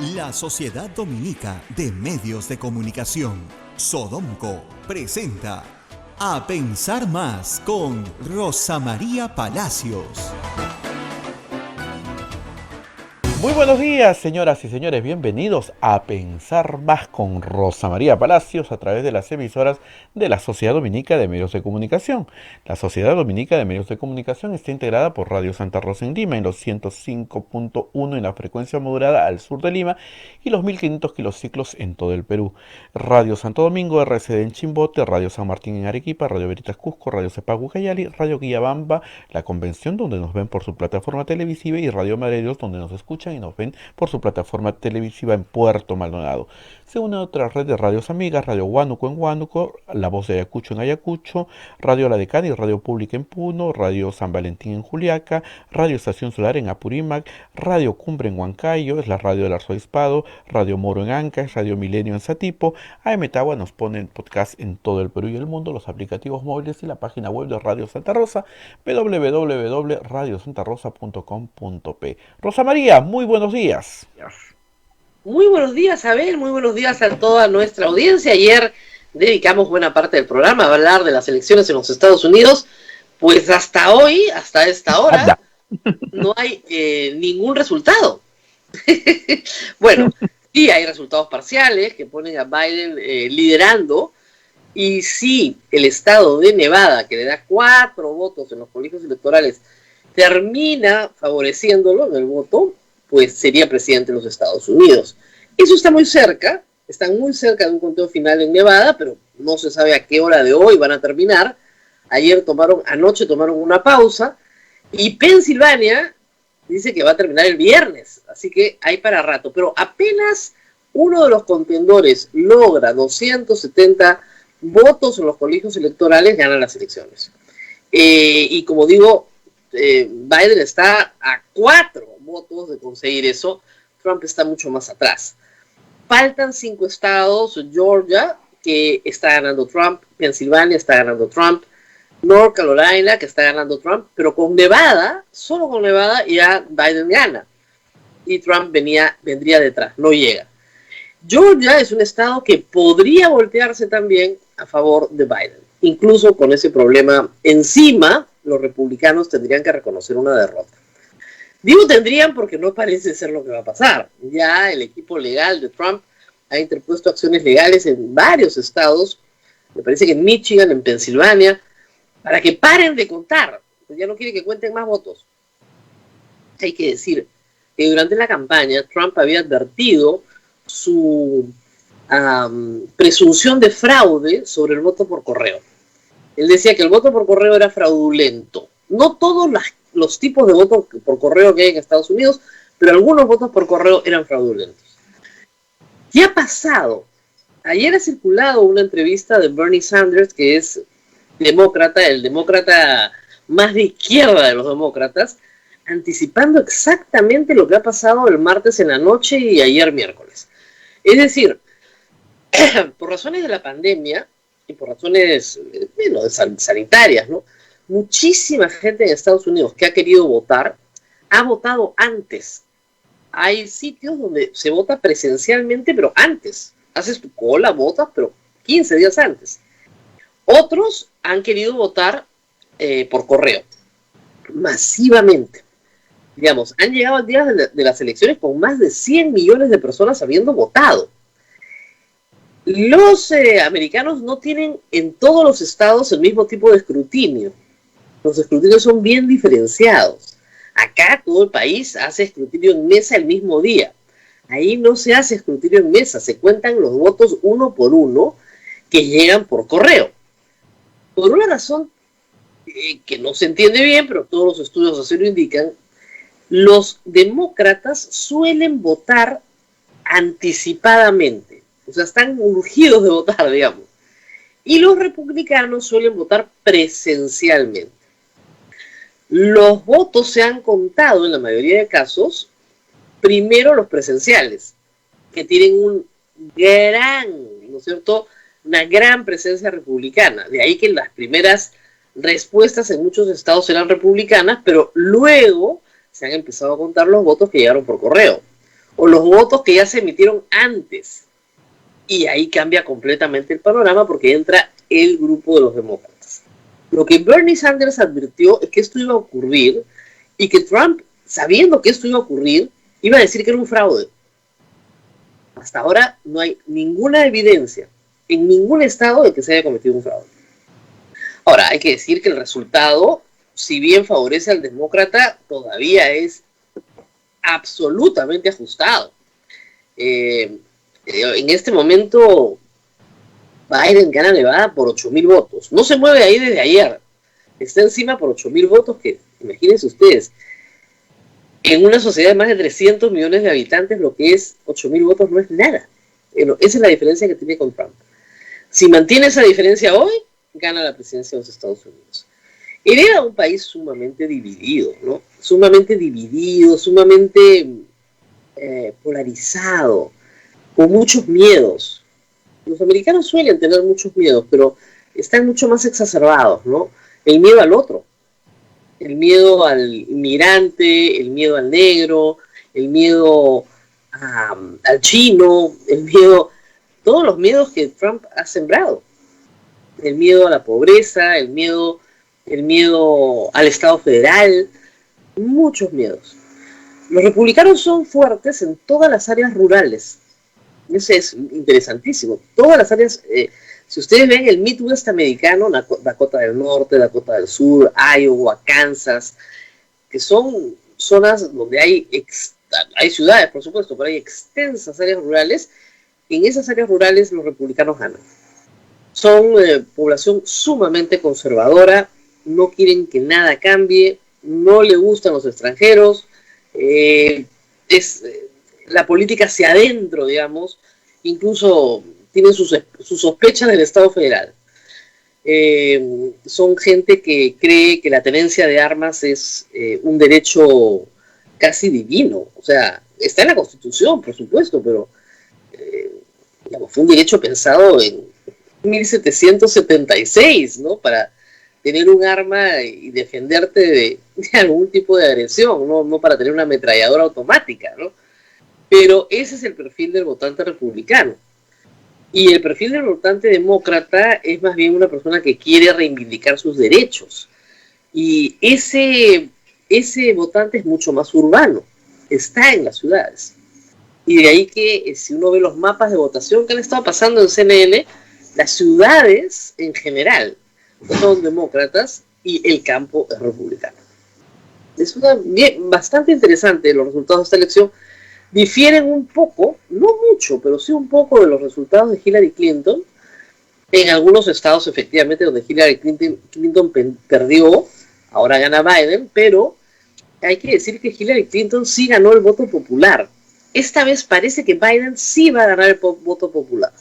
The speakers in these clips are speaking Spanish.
La Sociedad Dominica de Medios de Comunicación, Sodomco, presenta A Pensar Más con Rosa María Palacios. Muy buenos días, señoras y señores, bienvenidos a Pensar Más con Rosa María Palacios a través de las emisoras de la Sociedad Dominica de Medios de Comunicación. La Sociedad Dominica de Medios de Comunicación está integrada por Radio Santa Rosa en Lima en los 105.1 en la frecuencia modulada al sur de Lima y los 1500 kilociclos en todo el Perú. Radio Santo Domingo, RCD en Chimbote, Radio San Martín en Arequipa, Radio Veritas Cusco, Radio Cepagu Cayali, Radio Quillabamba, La Convención donde nos ven por su plataforma televisiva y Radio Madreros donde nos escuchan y nos ven por su plataforma televisiva en Puerto Maldonado. Se une a otra red de radios amigas, Radio Huánuco en Huánuco, La Voz de Ayacucho en Ayacucho, Radio La Decana y Radio Pública en Puno, Radio San Valentín en Juliaca, Radio Estación Solar en Apurímac, Radio Cumbre en Huancayo, es la radio del Arzobispado, Radio Moro en Ancash, Radio Milenio en Satipo, AM Tagua nos ponen podcast en todo el Perú y el mundo, los aplicativos móviles y la página web de Radio Santa Rosa, www.radiosantarosa.com.p. Rosa María, muy buenos días. Muy buenos días, Abel, muy buenos días a toda nuestra audiencia. Ayer dedicamos buena parte del programa a hablar de las elecciones en los Estados Unidos, pues hasta hoy, hasta esta hora, no hay ningún resultado. Bueno, sí hay resultados parciales que ponen a Biden liderando, y si el estado de Nevada, que le da 4 votos en los colegios electorales, termina favoreciéndolo en el voto, pues sería presidente de los Estados Unidos. Eso está muy cerca, están muy cerca de un conteo final en Nevada, pero no se sabe a qué hora de hoy van a terminar. Anoche tomaron una pausa, y Pensilvania dice que va a terminar el viernes, así que hay para rato. Pero apenas uno de los contendores logra 270 votos en los colegios electorales, gana las elecciones. Y como digo, Biden está a 4 votos de conseguir eso. Trump está mucho más atrás. Faltan 5 estados: Georgia, que está ganando Trump; Pensilvania está ganando Trump; North Carolina, que está ganando Trump, pero con Nevada, solo con Nevada, ya Biden gana. Y Trump vendría detrás, no llega. Georgia es un estado que podría voltearse también a favor de Biden. Incluso con ese problema encima, los republicanos tendrían que reconocer una derrota. Digo tendrían porque no parece ser lo que va a pasar. Ya el equipo legal de Trump ha interpuesto acciones legales en varios estados, me parece que en Michigan, en Pensilvania, para que paren de contar. Pues ya no quiere que cuenten más votos. Hay que decir que durante la campaña Trump había advertido su presunción de fraude sobre el voto por correo. Él decía que el voto por correo era fraudulento. No todos los tipos de votos por correo que hay en Estados Unidos, pero algunos votos por correo eran fraudulentos. ¿Qué ha pasado? Ayer ha circulado una entrevista de Bernie Sanders, que es demócrata, el demócrata más de izquierda de los demócratas, anticipando exactamente lo que ha pasado el martes en la noche y ayer miércoles. Es decir, por razones de la pandemia y por razones sanitarias, ¿no? Muchísima gente en Estados Unidos que ha querido votar ha votado antes. Hay sitios donde se vota presencialmente, pero antes. Haces tu cola, votas, pero 15 días antes. Otros han querido votar por correo, masivamente. Digamos, han llegado al día de las elecciones con más de 100 millones de personas habiendo votado. Los americanos no tienen en todos los estados el mismo tipo de escrutinio. Los escrutinios son bien diferenciados. Acá todo el país hace escrutinio en mesa el mismo día. Ahí no se hace escrutinio en mesa, se cuentan los votos uno por uno que llegan por correo. Por una razón que no se entiende bien, pero todos los estudios así lo indican, los demócratas suelen votar anticipadamente. O sea, están urgidos de votar, digamos. Y los republicanos suelen votar presencialmente. Los votos se han contado, en la mayoría de casos, primero los presenciales, que tienen ¿no es cierto?, una gran presencia republicana. De ahí que las primeras respuestas en muchos estados eran republicanas, pero luego se han empezado a contar los votos que llegaron por correo. o los votos que ya se emitieron antes. Y ahí cambia completamente el panorama porque entra el grupo de los demócratas. Lo que Bernie Sanders advirtió es que esto iba a ocurrir y que Trump, sabiendo que esto iba a ocurrir, iba a decir que era un fraude. Hasta ahora no hay ninguna evidencia en ningún estado de que se haya cometido un fraude. Ahora, hay que decir que el resultado, si bien favorece al demócrata, todavía es absolutamente ajustado. En este momento, Biden gana Nevada por 8,000 votos. No se mueve ahí desde ayer. Está encima por 8,000 votos que, imagínense ustedes, en una sociedad de más de 300 millones de habitantes, lo que es 8,000 votos no es nada. Esa es la diferencia que tiene con Trump. Si mantiene esa diferencia hoy, gana la presidencia de los Estados Unidos. Era un país sumamente dividido, ¿no? Sumamente dividido, sumamente polarizado, con muchos miedos. Los americanos suelen tener muchos miedos, pero están mucho más exacerbados, ¿no? El miedo al otro, el miedo al inmigrante, el miedo al negro, el miedo al chino, el miedo, todos los miedos que Trump ha sembrado. El miedo a la pobreza, el miedo al Estado federal, muchos miedos. Los republicanos son fuertes en todas las áreas rurales. Eso es interesantísimo. Todas las áreas, si ustedes ven el Midwest americano, Dakota del Norte, Dakota del Sur, Iowa, Kansas, que son zonas donde hay ciudades, por supuesto, pero hay extensas áreas rurales. En esas áreas rurales los republicanos ganan. Son población sumamente conservadora, no quieren que nada cambie, no le gustan los extranjeros, la política hacia adentro, digamos, incluso tienen sus sospechas del Estado federal. Son gente que cree que la tenencia de armas es un derecho casi divino, o sea, está en la Constitución, por supuesto, pero digamos, fue un derecho pensado en 1776, ¿no? Para tener un arma y defenderte de algún tipo de agresión, no para tener una ametralladora automática, ¿no? Pero ese es el perfil del votante republicano. Y el perfil del votante demócrata es más bien una persona que quiere reivindicar sus derechos. Y ese votante es mucho más urbano, está en las ciudades. Y de ahí que si uno ve los mapas de votación que han estado pasando en CNN, las ciudades en general son demócratas y el campo es republicano. Es bastante interesante los resultados de esta elección. Difieren un poco, no mucho, pero sí un poco de los resultados de Hillary Clinton. En algunos estados, efectivamente, donde Hillary Clinton perdió, ahora gana Biden, pero hay que decir que Hillary Clinton sí ganó el voto popular. Esta vez parece que Biden sí va a ganar el voto popular.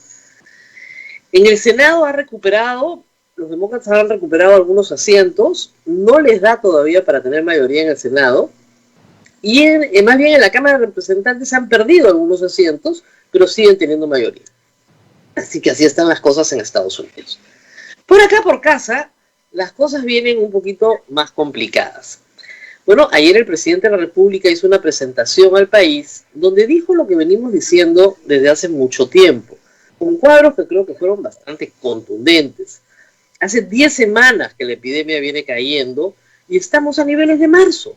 En el Senado los demócratas han recuperado algunos asientos, no les da todavía para tener mayoría en el Senado, y más bien en la Cámara de Representantes han perdido algunos asientos, pero siguen teniendo mayoría. Así que así están las cosas en Estados Unidos. Por acá, por casa, las cosas vienen un poquito más complicadas. Bueno, ayer el presidente de la República hizo una presentación al país donde dijo lo que venimos diciendo desde hace mucho tiempo, con cuadros que creo que fueron bastante contundentes. Hace 10 semanas que la epidemia viene cayendo y estamos a niveles de marzo.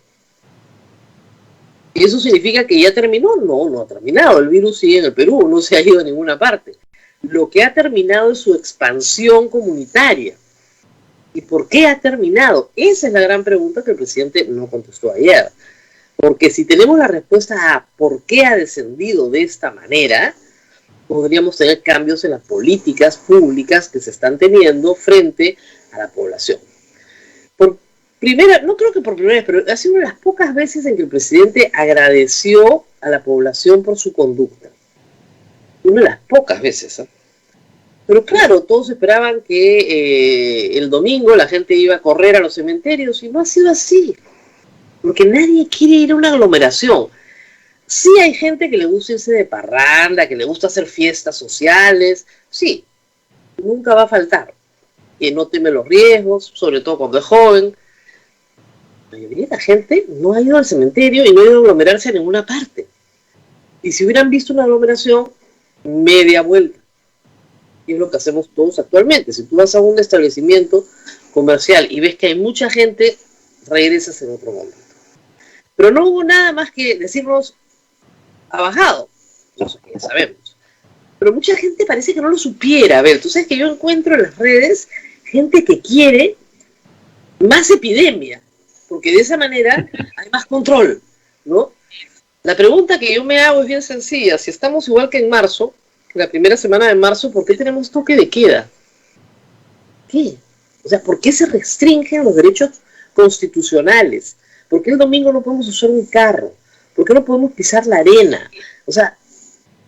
¿Y eso significa que ya terminó? No, no ha terminado. El virus sigue en el Perú, no se ha ido a ninguna parte. Lo que ha terminado es su expansión comunitaria. ¿Y por qué ha terminado? Esa es la gran pregunta que el presidente no contestó ayer. Porque si tenemos la respuesta a por qué ha descendido de esta manera, podríamos tener cambios en las políticas públicas que se están teniendo frente a la población. No creo que por primera vez, pero ha sido una de las pocas veces en que el presidente agradeció a la población por su conducta. Una de las pocas veces, ¿eh? Pero claro, todos esperaban que el domingo la gente iba a correr a los cementerios y no ha sido así. Porque nadie quiere ir a una aglomeración. Sí hay gente que le gusta irse de parranda, que le gusta hacer fiestas sociales. Sí, nunca va a faltar. Que no teme los riesgos, sobre todo cuando es joven. La mayoría de la gente no ha ido al cementerio y no ha ido a aglomerarse a ninguna parte. Y si hubieran visto una aglomeración, media vuelta. Y es lo que hacemos todos actualmente. Si tú vas a un establecimiento comercial y ves que hay mucha gente, regresas en otro momento. Pero no hubo nada más que decirnos, ha bajado. Eso que ya sabemos. Pero mucha gente parece que no lo supiera. A ver, tú sabes que yo encuentro en las redes gente que quiere más epidemia, porque de esa manera hay más control, ¿no? La pregunta que yo me hago es bien sencilla. Si estamos igual que en marzo, la primera semana de marzo, ¿por qué tenemos toque de queda? ¿Qué? O sea, ¿por qué se restringen los derechos constitucionales? ¿Por qué el domingo no podemos usar un carro? ¿Por qué no podemos pisar la arena? O sea,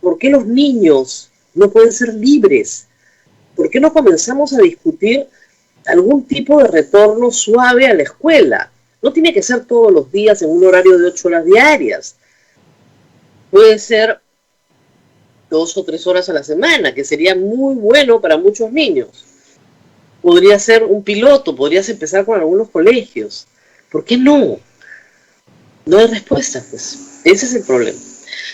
¿por qué los niños no pueden ser libres? ¿Por qué no comenzamos a discutir algún tipo de retorno suave a la escuela? No tiene que ser todos los días en un horario de 8 horas diarias. Puede ser 2 o 3 horas a la semana, que sería muy bueno para muchos niños. Podría ser un piloto, podrías empezar con algunos colegios. ¿Por qué no? No hay respuesta, pues. Ese es el problema.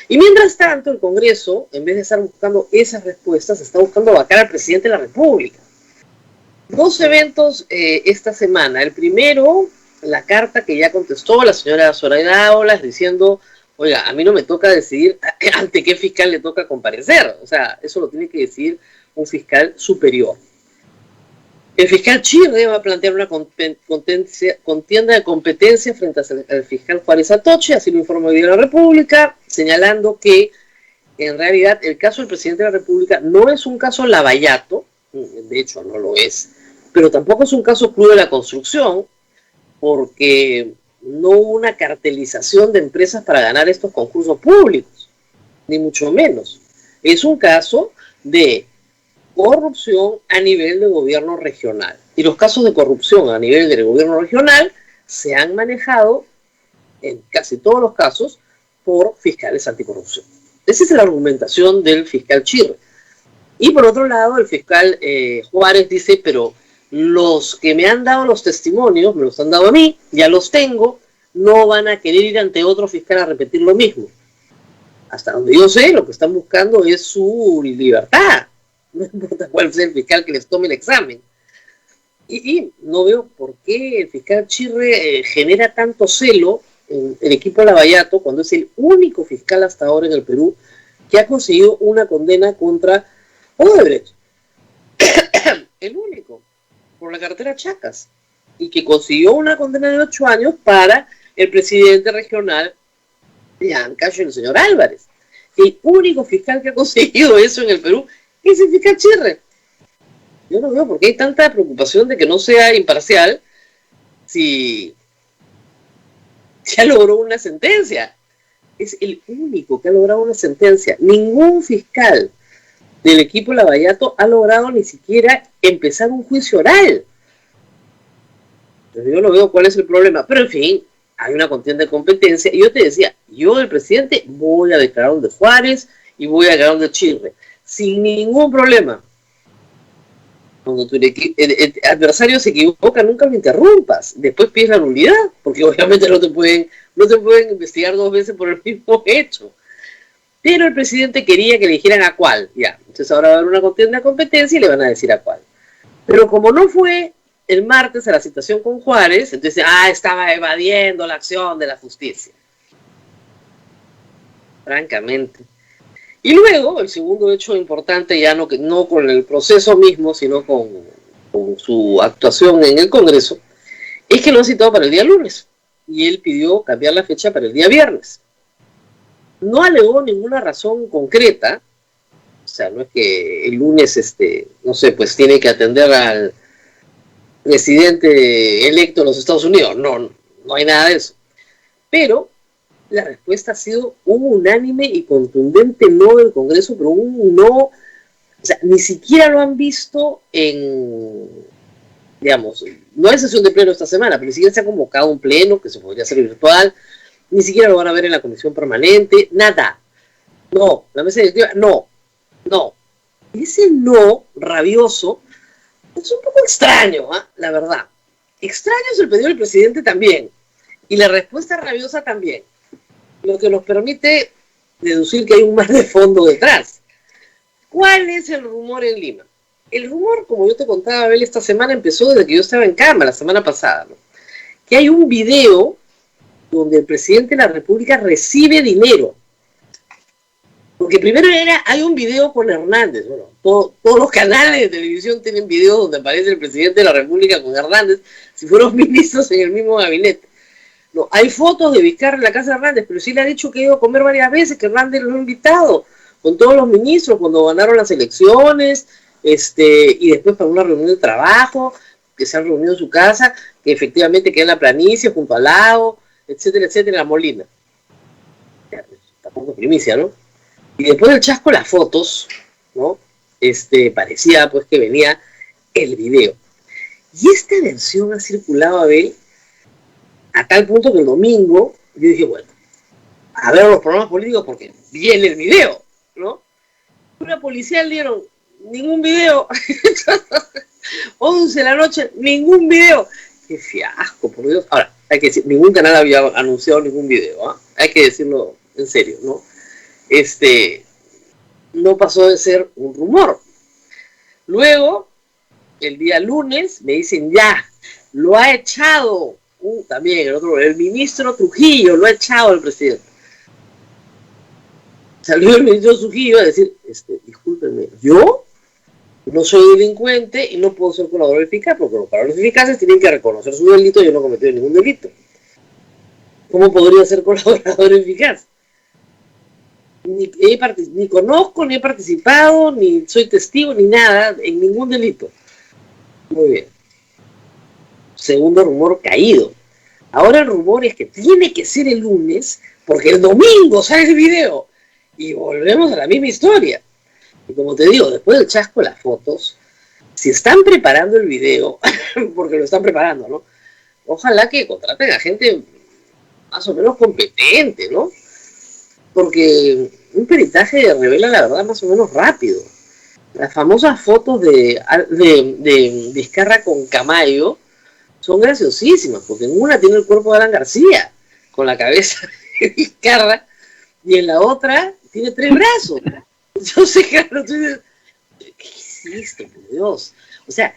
Y mientras tanto, el Congreso, en vez de estar buscando esas respuestas, está buscando vacar al presidente de la República. 2 eventos esta semana. El primero, la carta que ya contestó la señora Zoraida Ábalos diciendo, oiga, a mí no me toca decidir ante qué fiscal le toca comparecer. O sea, eso lo tiene que decidir un fiscal superior. El fiscal Chirre va a plantear una contienda de competencia frente al fiscal Juárez Atoche, así lo informó hoy día la República, señalando que en realidad el caso del presidente de la República no es un caso Lavallato, de hecho no lo es, pero tampoco es un caso Club de la Construcción, porque no hubo una cartelización de empresas para ganar estos concursos públicos, ni mucho menos. Es un caso de corrupción a nivel de gobierno regional. Y los casos de corrupción a nivel del gobierno regional se han manejado, en casi todos los casos, por fiscales anticorrupción. Esa es la argumentación del fiscal Chirre. Y por otro lado, el fiscal Juárez dice, pero los que me han dado los testimonios, me los han dado a mí, ya los tengo, no van a querer ir ante otro fiscal a repetir lo mismo. Hasta donde yo sé, lo que están buscando es su libertad. No importa cuál sea el fiscal que les tome el examen. Y no veo por qué el fiscal Chirre genera tanto celo en el equipo Lavallato cuando es el único fiscal hasta ahora en el Perú que ha conseguido una condena contra Odebrecht. El único, por la cartera Chacas. Y que consiguió una condena de 8 años para el presidente regional de Ancash, el señor Álvarez. El único fiscal que ha conseguido eso en el Perú es el fiscal Chirre. Yo no veo por qué hay tanta preocupación de que no sea imparcial si ya logró una sentencia. Es el único que ha logrado una sentencia. Ningún fiscal del equipo Lavallato ha logrado ni siquiera empezar un juicio oral. Entonces yo no veo cuál es el problema. Pero en fin, hay una contienda de competencia. Y yo te decía, yo del presidente voy a declarar un de Juárez y voy a declarar un de Chirre. Sin ningún problema. Cuando tu adversario se equivoca, nunca lo interrumpas. Después pides la nulidad, porque obviamente no te pueden investigar 2 veces por el mismo hecho. Pero el presidente quería que le dijeran a cuál. Ya, entonces ahora va a haber una contienda de competencia y le van a decir a cuál. Pero como no fue el martes a la citación con Juárez, entonces, estaba evadiendo la acción de la justicia. Francamente. Y luego, el segundo hecho importante, ya no con el proceso mismo, sino con su actuación en el Congreso, es que lo han citado para el día lunes. Y él pidió cambiar la fecha para el día viernes. No alegó ninguna razón concreta. O sea, no es que el lunes, no sé, pues tiene que atender al presidente electo de los Estados Unidos. No hay nada de eso. Pero la respuesta ha sido un unánime y contundente no del Congreso, pero un no, o sea, ni siquiera lo han visto en, digamos, no hay sesión de pleno esta semana, pero ni siquiera se ha convocado un pleno, que se podría hacer virtual, ni siquiera lo van a ver en la comisión permanente, nada. No, la mesa directiva, no. Ese no rabioso es un poco extraño, la verdad. Extraño es el pedido del presidente también, y la respuesta rabiosa también. Lo que nos permite deducir que hay un mar de fondo detrás. ¿Cuál es el rumor en Lima? El rumor, como yo te contaba, Abel, esta semana empezó desde que yo estaba en cama, la semana pasada, ¿no? Que hay un video donde el presidente de la República recibe dinero. Porque primero hay un video con Hernández. Bueno, todos los canales de televisión tienen videos donde aparece el presidente de la República con Hernández, si fueron ministros en el mismo gabinete. No, hay fotos de Vizcarra en la casa de Hernández, pero sí le ha dicho que iba a comer varias veces, que Hernández lo ha invitado con todos los ministros cuando ganaron las elecciones, y después para una reunión de trabajo, que se han reunido en su casa, que efectivamente queda en la planicie, junto al lago, etcétera, etcétera, en la Molina. Tampoco primicia, ¿no? Y después del chasco las fotos, ¿no? Parecía pues que venía el video. Y esta versión ha circulado, Abel, a tal punto que el domingo yo dije, bueno, a ver los programas políticos porque viene el video, ¿no? Una policía le dieron ningún video. 11 de la noche, ningún video. Qué fiasco, por Dios. Ahora, hay que decir, ningún canal había anunciado ningún video, ¿eh? Hay que decirlo en serio, ¿no? No pasó de ser un rumor. Luego, el día lunes, me dicen ya, lo ha echado, también el ministro Trujillo, lo ha echado el presidente. Salió el ministro Trujillo a decir, discúlpenme, yo no soy delincuente y no puedo ser colaborador eficaz, porque los colaboradores eficaces tienen que reconocer su delito, yo no he cometido ningún delito. ¿Cómo podría ser colaborador eficaz? Ni conozco, ni he participado, ni soy testigo, ni nada, en ningún delito. Muy bien. Segundo rumor caído. Ahora el rumor es que tiene que ser el lunes, porque el domingo sale el video. Y volvemos a la misma historia. Y como te digo, después del chasco de las fotos, si están preparando el video, porque lo están preparando, ¿no? Ojalá que contraten a gente más o menos competente, ¿no? Porque un peritaje revela la verdad más o menos rápido. Las famosas fotos de Vizcarra con Camayo son graciosísimas, porque en una tiene el cuerpo de Alan García, con la cabeza de Vizcarra, y en la otra tiene 3 brazos. Yo sé que ¿qué hiciste, por Dios? O sea,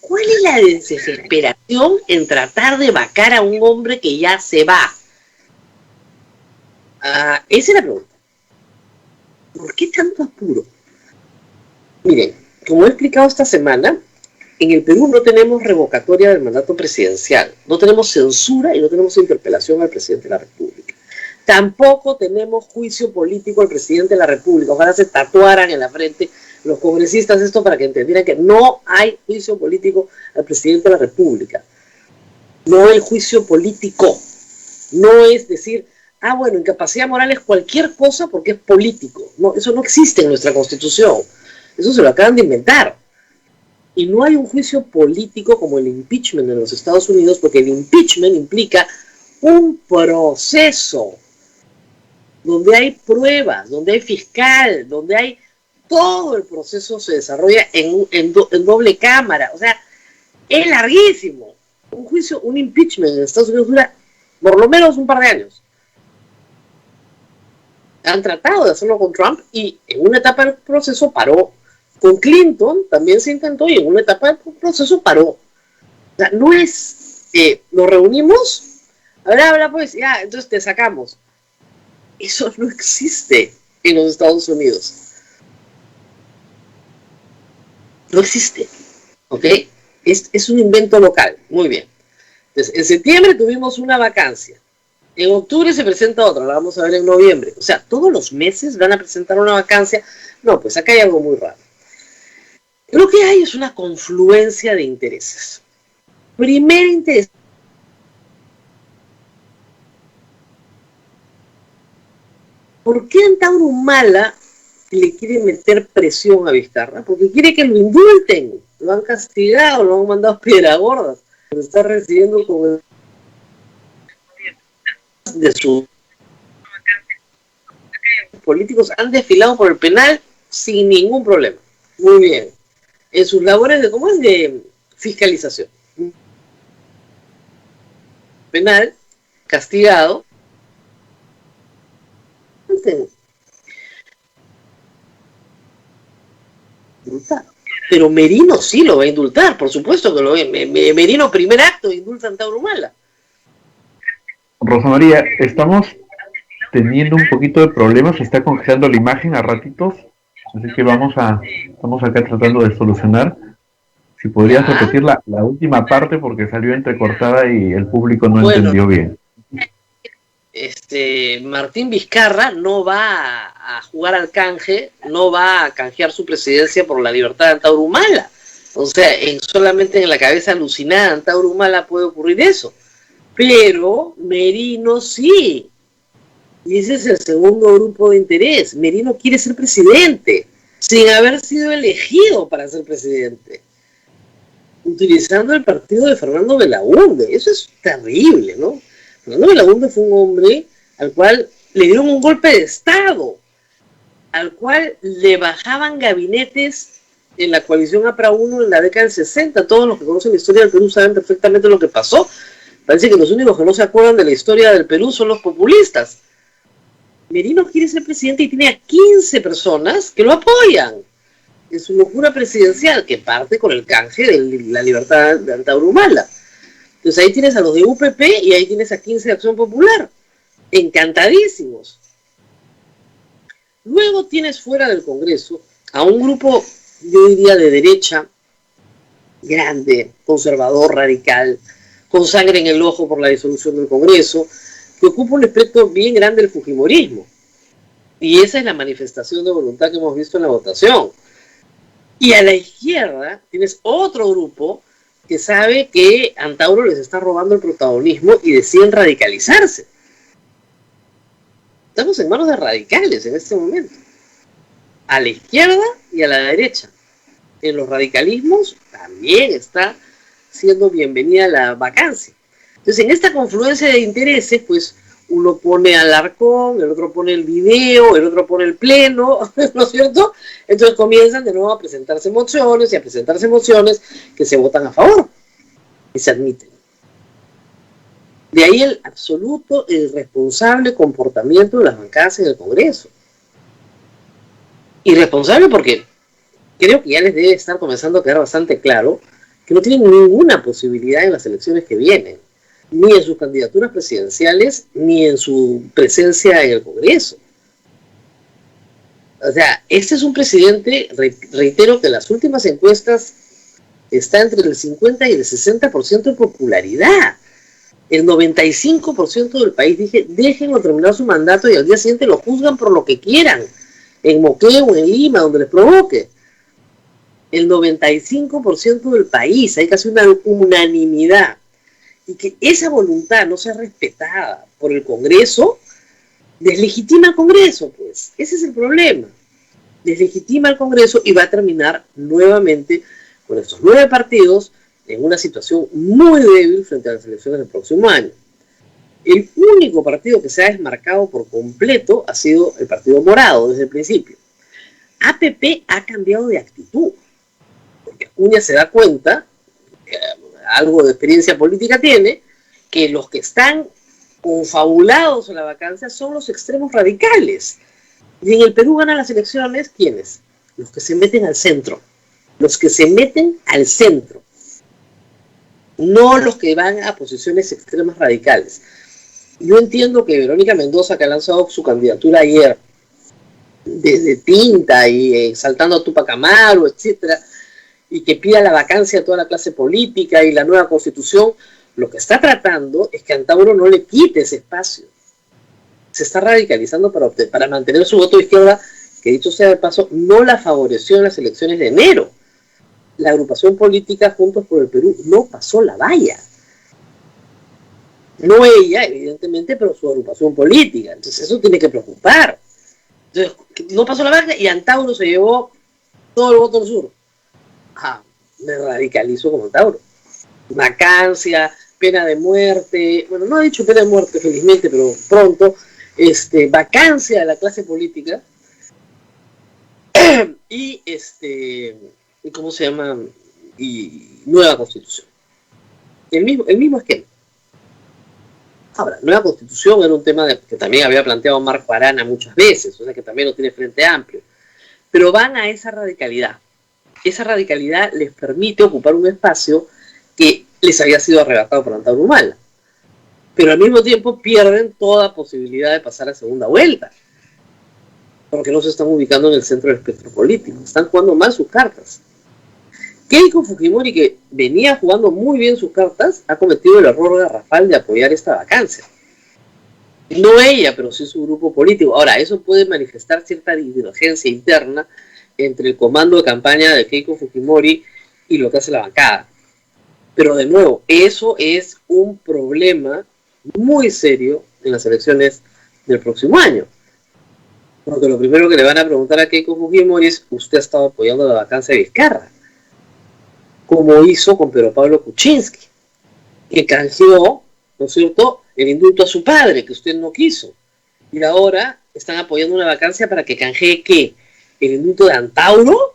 ¿cuál es la desesperación en tratar de vacar a un hombre que ya se va? Esa es la pregunta. ¿Por qué tanto apuro? Miren, como he explicado esta semana, en el Perú no tenemos revocatoria del mandato presidencial, no tenemos censura y no tenemos interpelación al presidente de la República. Tampoco tenemos juicio político al presidente de la República. Ojalá se tatuaran en la frente los congresistas esto para que entendieran que no hay juicio político al presidente de la República. No hay juicio político. No es decir, bueno, incapacidad moral es cualquier cosa porque es político. No, eso no existe en nuestra Constitución. Eso se lo acaban de inventar. Y no hay un juicio político como el impeachment en los Estados Unidos, porque el impeachment implica un proceso donde hay pruebas, donde hay fiscal, donde hay todo el proceso se desarrolla en doble cámara. O sea, es larguísimo. Un juicio, un impeachment en Estados Unidos dura por lo menos un par de años. Han tratado de hacerlo con Trump y en una etapa del proceso paró. Con Clinton también se intentó y en una etapa del proceso paró. O sea, no es, nos reunimos, habla pues, ya, entonces te sacamos. Eso no existe en los Estados Unidos. No existe, ¿ok? Es un invento local, muy bien. Entonces, en septiembre tuvimos una vacancia. En octubre se presenta otra, la vamos a ver en noviembre. O sea, todos los meses van a presentar una vacancia. No, pues acá hay algo muy raro. Lo que hay es una confluencia de intereses. Primer interés. ¿Por qué Antauro Humala le quiere meter presión a Vizcarra? Porque quiere que lo indulten. Lo han castigado, lo han mandado a piedra gorda. Lo está recibiendo con de sus políticos han desfilado por el penal sin ningún problema. Muy bien. En sus labores de, ¿cómo es? De fiscalización. Penal, castigado. indultar. Pero Merino sí lo va a indultar, por supuesto que lo va. Merino, primer acto, indulta a Antauro Humala. Rosa María, estamos teniendo un poquito de problemas, se está congelando la imagen a ratitos, así que estamos acá tratando de solucionar. Si podrías repetir la última parte porque salió entrecortada y el público no entendió bien. Martín Vizcarra no va a jugar al canje, no va a canjear su presidencia por la libertad de Antauro Humala. O sea, solamente en la cabeza alucinada de Antauro Humala puede ocurrir eso. Pero Merino sí. Y ese es el segundo grupo de interés. Merino quiere ser presidente, sin haber sido elegido para ser presidente, utilizando el partido de Fernando Belaúnde. Eso es terrible, ¿no? Fernando Belaúnde fue un hombre al cual le dieron un golpe de Estado, al cual le bajaban gabinetes en la coalición APRA 1 en la década del 60. Todos los que conocen la historia del Perú saben perfectamente lo que pasó. Parece que los únicos que no se acuerdan de la historia del Perú son los populistas. Merino quiere ser presidente y tiene a 15 personas que lo apoyan en su locura presidencial, que parte con el canje de la libertad de Antauro Humala. Entonces ahí tienes a los de UPP y ahí tienes a 15 de Acción Popular, encantadísimos. Luego tienes fuera del Congreso a un grupo, yo diría, de derecha, grande, conservador, radical, con sangre en el ojo por la disolución del Congreso, que ocupa un espectro bien grande del fujimorismo. Y esa es la manifestación de voluntad que hemos visto en la votación. Y a la izquierda tienes otro grupo que sabe que Antauro les está robando el protagonismo y deciden radicalizarse. Estamos en manos de radicales en este momento. A la izquierda y a la derecha. En los radicalismos también está siendo bienvenida la vacancia. Entonces, en esta confluencia de intereses, pues, uno pone al Alarcón, el otro pone el video, el otro pone el pleno, ¿no es cierto? Entonces comienzan de nuevo a presentarse mociones y a presentarse mociones que se votan a favor y se admiten. De ahí el absoluto e irresponsable comportamiento de las bancadas en el Congreso. Irresponsable porque creo que ya les debe estar comenzando a quedar bastante claro que no tienen ninguna posibilidad en las elecciones que vienen, ni en sus candidaturas presidenciales, ni en su presencia en el Congreso. O sea, este es un presidente, reitero que las últimas encuestas está entre el 50 y el 60% de popularidad. El 95% del país dije, déjenlo terminar su mandato y al día siguiente lo juzgan por lo que quieran, en Moquegua, en Lima, donde les provoque. El 95% del país, hay casi una unanimidad. Y que esa voluntad no sea respetada por el Congreso, deslegitima al Congreso, pues. Ese es el problema. Deslegitima al Congreso y va a terminar nuevamente con estos 9 partidos en una situación muy débil frente a las elecciones del próximo año. El único partido que se ha desmarcado por completo ha sido el Partido Morado desde el principio. APP ha cambiado de actitud, porque Acuña se da cuenta, algo de experiencia política tiene, que los que están confabulados en la vacancia son los extremos radicales. Y en el Perú ganan las elecciones, ¿quiénes? Los que se meten al centro. Los que se meten al centro. No los que van a posiciones extremas radicales. Yo entiendo que Verónica Mendoza, que ha lanzado su candidatura ayer, desde tinta y saltando a Tupac Amaru, etcétera, y que pida la vacancia a toda la clase política y la nueva constitución, lo que está tratando es que Antauro no le quite ese espacio. Se está radicalizando para mantener su voto de izquierda, que dicho sea de paso, no la favoreció en las elecciones de enero. La agrupación política Juntos por el Perú no pasó la valla. No ella, evidentemente, pero su agrupación política. Entonces eso tiene que preocupar. Entonces, no pasó la valla y Antauro se llevó todo el voto del sur. Me radicalizo como Antauro. Vacancia, pena de muerte, bueno, no he dicho pena de muerte felizmente, pero pronto, vacancia de la clase política y ¿cómo se llama? Y nueva constitución. El mismo esquema. Ahora, nueva constitución era un tema que también había planteado Marco Arana muchas veces, o sea que también lo tiene Frente Amplio, pero van a esa radicalidad. esa radicalidad les permite ocupar un espacio que les había sido arrebatado por Antauro Humala. Pero al mismo tiempo pierden toda posibilidad de pasar a segunda vuelta, porque no se están ubicando en el centro del espectro político, están jugando mal sus cartas. Keiko Fujimori, que venía jugando muy bien sus cartas, ha cometido el error garrafal de apoyar esta vacancia. No ella, pero sí su grupo político. Ahora, eso puede manifestar cierta divergencia interna entre el comando de campaña de Keiko Fujimori y lo que hace la bancada. Pero de nuevo, eso es un problema muy serio en las elecciones del próximo año. Porque lo primero que le van a preguntar a Keiko Fujimori es: ¿usted ha estado apoyando la vacancia de Vizcarra? Como hizo con Pedro Pablo Kuczynski, que canjeó, ¿no es cierto?, el indulto a su padre, que usted no quiso. Y ahora están apoyando una vacancia para que canjee, ¿qué? ¿El indulto de Antauro?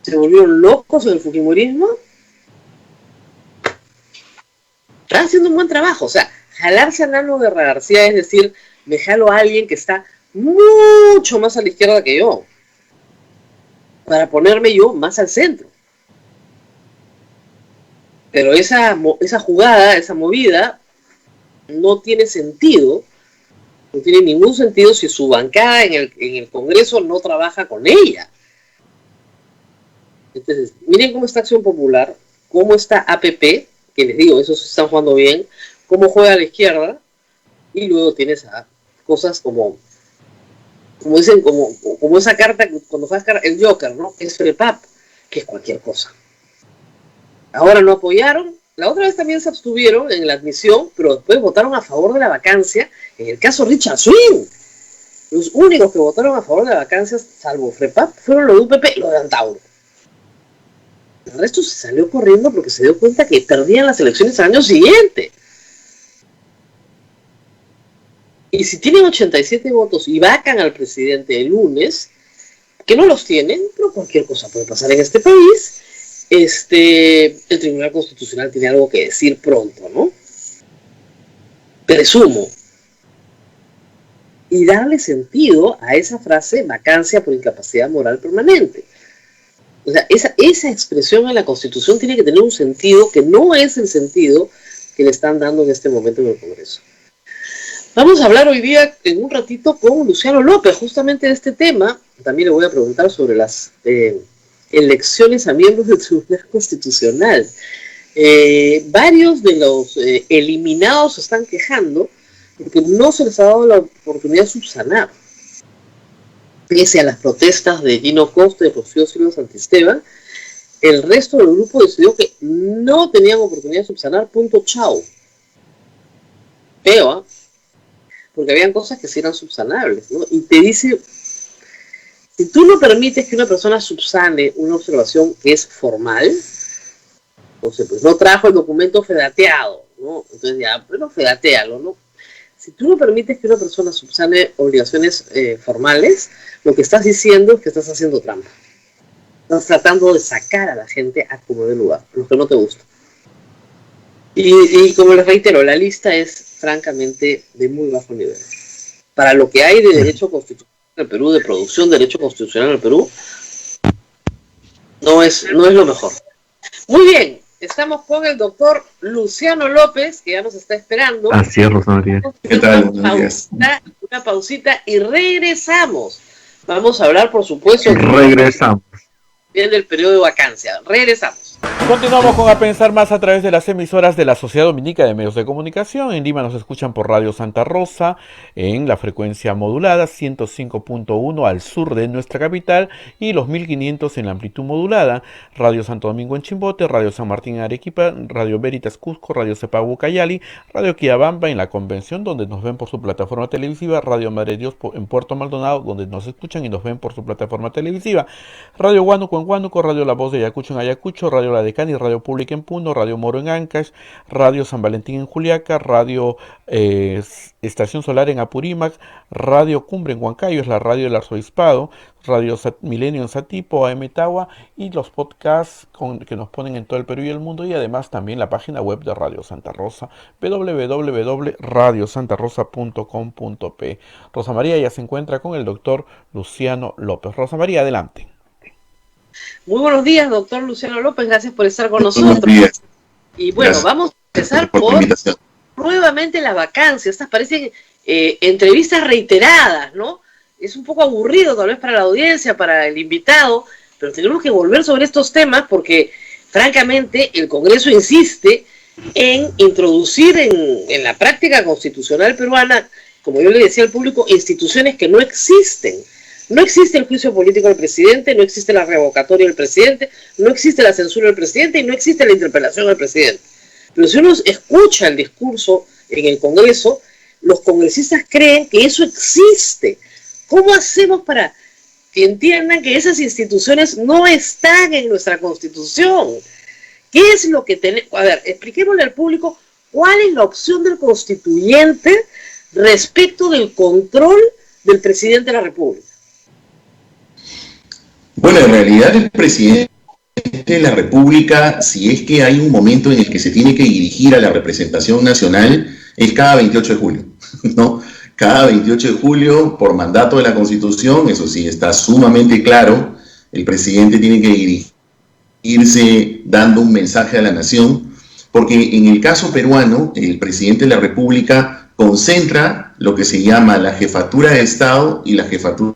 ¿Se volvieron locos en el fujimorismo? Están haciendo un buen trabajo. O sea, jalarse a Nano Guerra García es decir, me jalo a alguien que está mucho más a la izquierda que yo, para ponerme yo más al centro. Pero esa jugada, esa movida, no tiene sentido, no tiene ningún sentido si su bancada en el Congreso no trabaja con ella. Entonces, miren cómo está Acción Popular, cómo está APP, que les digo, esos están jugando bien, cómo juega a la izquierda, y luego tienes a cosas como dicen, como esa carta, cuando juegas el Joker, ¿no? Es FREPAP, que es cualquier cosa. Ahora no apoyaron, la otra vez también se abstuvieron en la admisión, pero después votaron a favor de la vacancia, en el caso Richard Swing. Los únicos que votaron a favor de la vacancia, salvo FREPAP, fueron los de UPP y los de Antauro. El resto se salió corriendo porque se dio cuenta que perdían las elecciones al año siguiente. Y si tienen 87 votos y vacan al presidente el lunes, que no los tienen, pero cualquier cosa puede pasar en este país, el Tribunal Constitucional tiene algo que decir pronto, ¿no? Presumo. Y darle sentido a esa frase, vacancia por incapacidad moral permanente. O sea, esa expresión en la Constitución tiene que tener un sentido que no es el sentido que le están dando en este momento en el Congreso. Vamos a hablar hoy día, en un ratito, con Luciano López, justamente de este tema. También le voy a preguntar sobre las elecciones a miembros del Tribunal Constitucional. Varios de los eliminados se están quejando porque no se les ha dado la oportunidad de subsanar. Pese a las protestas de Gino Costa y de Rocío Silva Santisteban, el resto del grupo decidió que no tenían oportunidad de subsanar, punto, chao. Feo, ¿eh? Porque habían cosas que sí eran subsanables, ¿no? Y te dice, si tú no permites que una persona subsane una observación que es formal, entonces pues no trajo el documento fedateado, ¿no? Entonces ya, bueno, fedatealo, ¿no? Si tú no permites que una persona subsane obligaciones formales, lo que estás diciendo es que estás haciendo trampa. Estás tratando de sacar a la gente a como de lugar, lo que no te gusta. Y como les reitero, la lista es francamente de muy bajo nivel. Para lo que hay de derecho constitucional en el Perú, de producción de derecho constitucional en el Perú, no es lo mejor. Muy bien, estamos con el doctor Luciano López, que ya nos está esperando. Así es, Rosa María. ¿Qué tal? Una pausita y regresamos. Vamos a hablar, por supuesto, Regresamos. del periodo de vacancia. Regresamos. Continuamos con A Pensar Más a través de las emisoras de la Sociedad Dominica de Medios de Comunicación. En Lima nos escuchan por Radio Santa Rosa en la frecuencia modulada 105.1 al sur de nuestra capital y los 1500 en la amplitud modulada. Radio Santo Domingo en Chimbote, Radio San Martín en Arequipa, Radio Veritas Cusco, Radio Cepagu Cayali, Radio Quillabamba en la Convención, donde nos ven por su plataforma televisiva, Radio Madre Dios en Puerto Maldonado, donde nos escuchan y nos ven por su plataforma televisiva, Radio Huánuco en Huánuco, Radio La Voz de Ayacucho en Ayacucho, Radio La Decana y Radio Pública en Puno, Radio Moro en Ancash, Radio San Valentín en Juliaca, Radio Estación Solar en Apurímac, Radio Cumbre en Huancayo, es la radio del Arzobispado, Radio Milenio en Satipo, AM Tagua, y los podcasts que nos ponen en todo el Perú y el mundo, y además también la página web de Radio Santa Rosa, Muy buenos días, doctor Luciano López, gracias por estar con nosotros. Buenos días. Y bueno, Gracias. vamos a empezar Por tu por invitación. nuevamente la vacancia. Estas parecen entrevistas reiteradas, ¿no? Es un poco aburrido tal vez para la audiencia, para el invitado, pero tenemos que volver sobre estos temas porque, francamente, el Congreso insiste en introducir en la práctica constitucional peruana, como yo le decía al público, instituciones que no existen. No existe el juicio político del presidente, no existe la revocatoria del presidente, no existe la censura del presidente y no existe la interpelación del presidente. Pero si uno escucha el discurso en el Congreso, los congresistas creen que eso existe. ¿Cómo hacemos para que entiendan que esas instituciones no están en nuestra Constitución? ¿Qué es lo que tenemos? A ver, expliquémosle al público cuál es la opción del constituyente respecto del control del presidente de la República. Bueno, en realidad el presidente de la República, si es que hay un momento en el que se tiene que dirigir a la representación nacional, es cada 28 de julio, ¿no? Cada 28 de julio, por mandato de la Constitución, eso sí, está sumamente claro, el presidente tiene que dirigirse dando un mensaje a la nación, porque en el caso peruano, el presidente de la República concentra lo que se llama la jefatura de Estado y la jefatura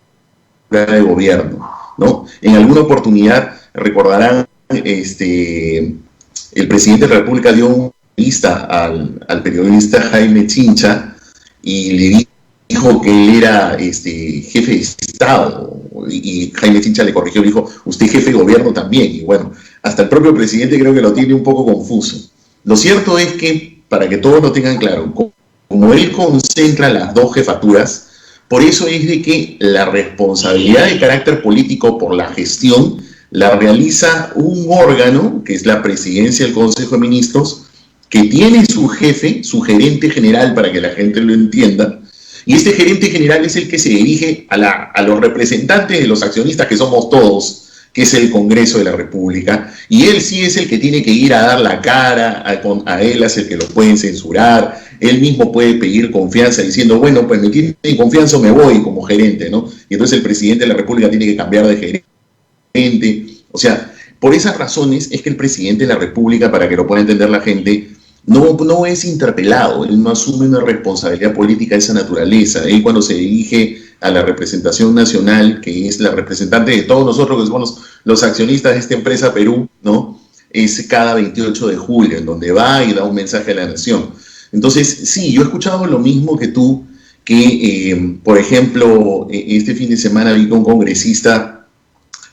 de gobierno, ¿no? En alguna oportunidad, recordarán, el presidente de la República dio una entrevista al periodista Jaime Chincha y le dijo que él era jefe de Estado, y Jaime Chincha le corrigió, le dijo, usted jefe de gobierno también, y bueno, hasta el propio presidente creo que lo tiene un poco confuso. Lo cierto es que, para que todos lo tengan claro, como él concentra las dos jefaturas, por eso es de que la responsabilidad de carácter político por la gestión la realiza un órgano, que es la presidencia del Consejo de Ministros, que tiene su jefe, su gerente general, para que la gente lo entienda, y este gerente general es el que se dirige a los representantes de los accionistas, que somos todos, que es el Congreso de la República, y él sí es el que tiene que ir a dar la cara, a él es el que lo pueden censurar, él mismo puede pedir confianza diciendo, bueno, pues me tienen confianza o me voy como gerente, ¿no? Y entonces el presidente de la República tiene que cambiar de gerente. O sea, por esas razones es que el presidente de la República, para que lo pueda entender la gente, no es interpelado, él no asume una responsabilidad política de esa naturaleza. Él, cuando se dirige a la representación nacional, que es la representante de todos nosotros que somos los accionistas de esta empresa Perú, ¿no? Es cada 28 de julio, en donde va y da un mensaje a la nación. Entonces, sí, yo he escuchado lo mismo que tú, que, por ejemplo, este fin de semana vi que un congresista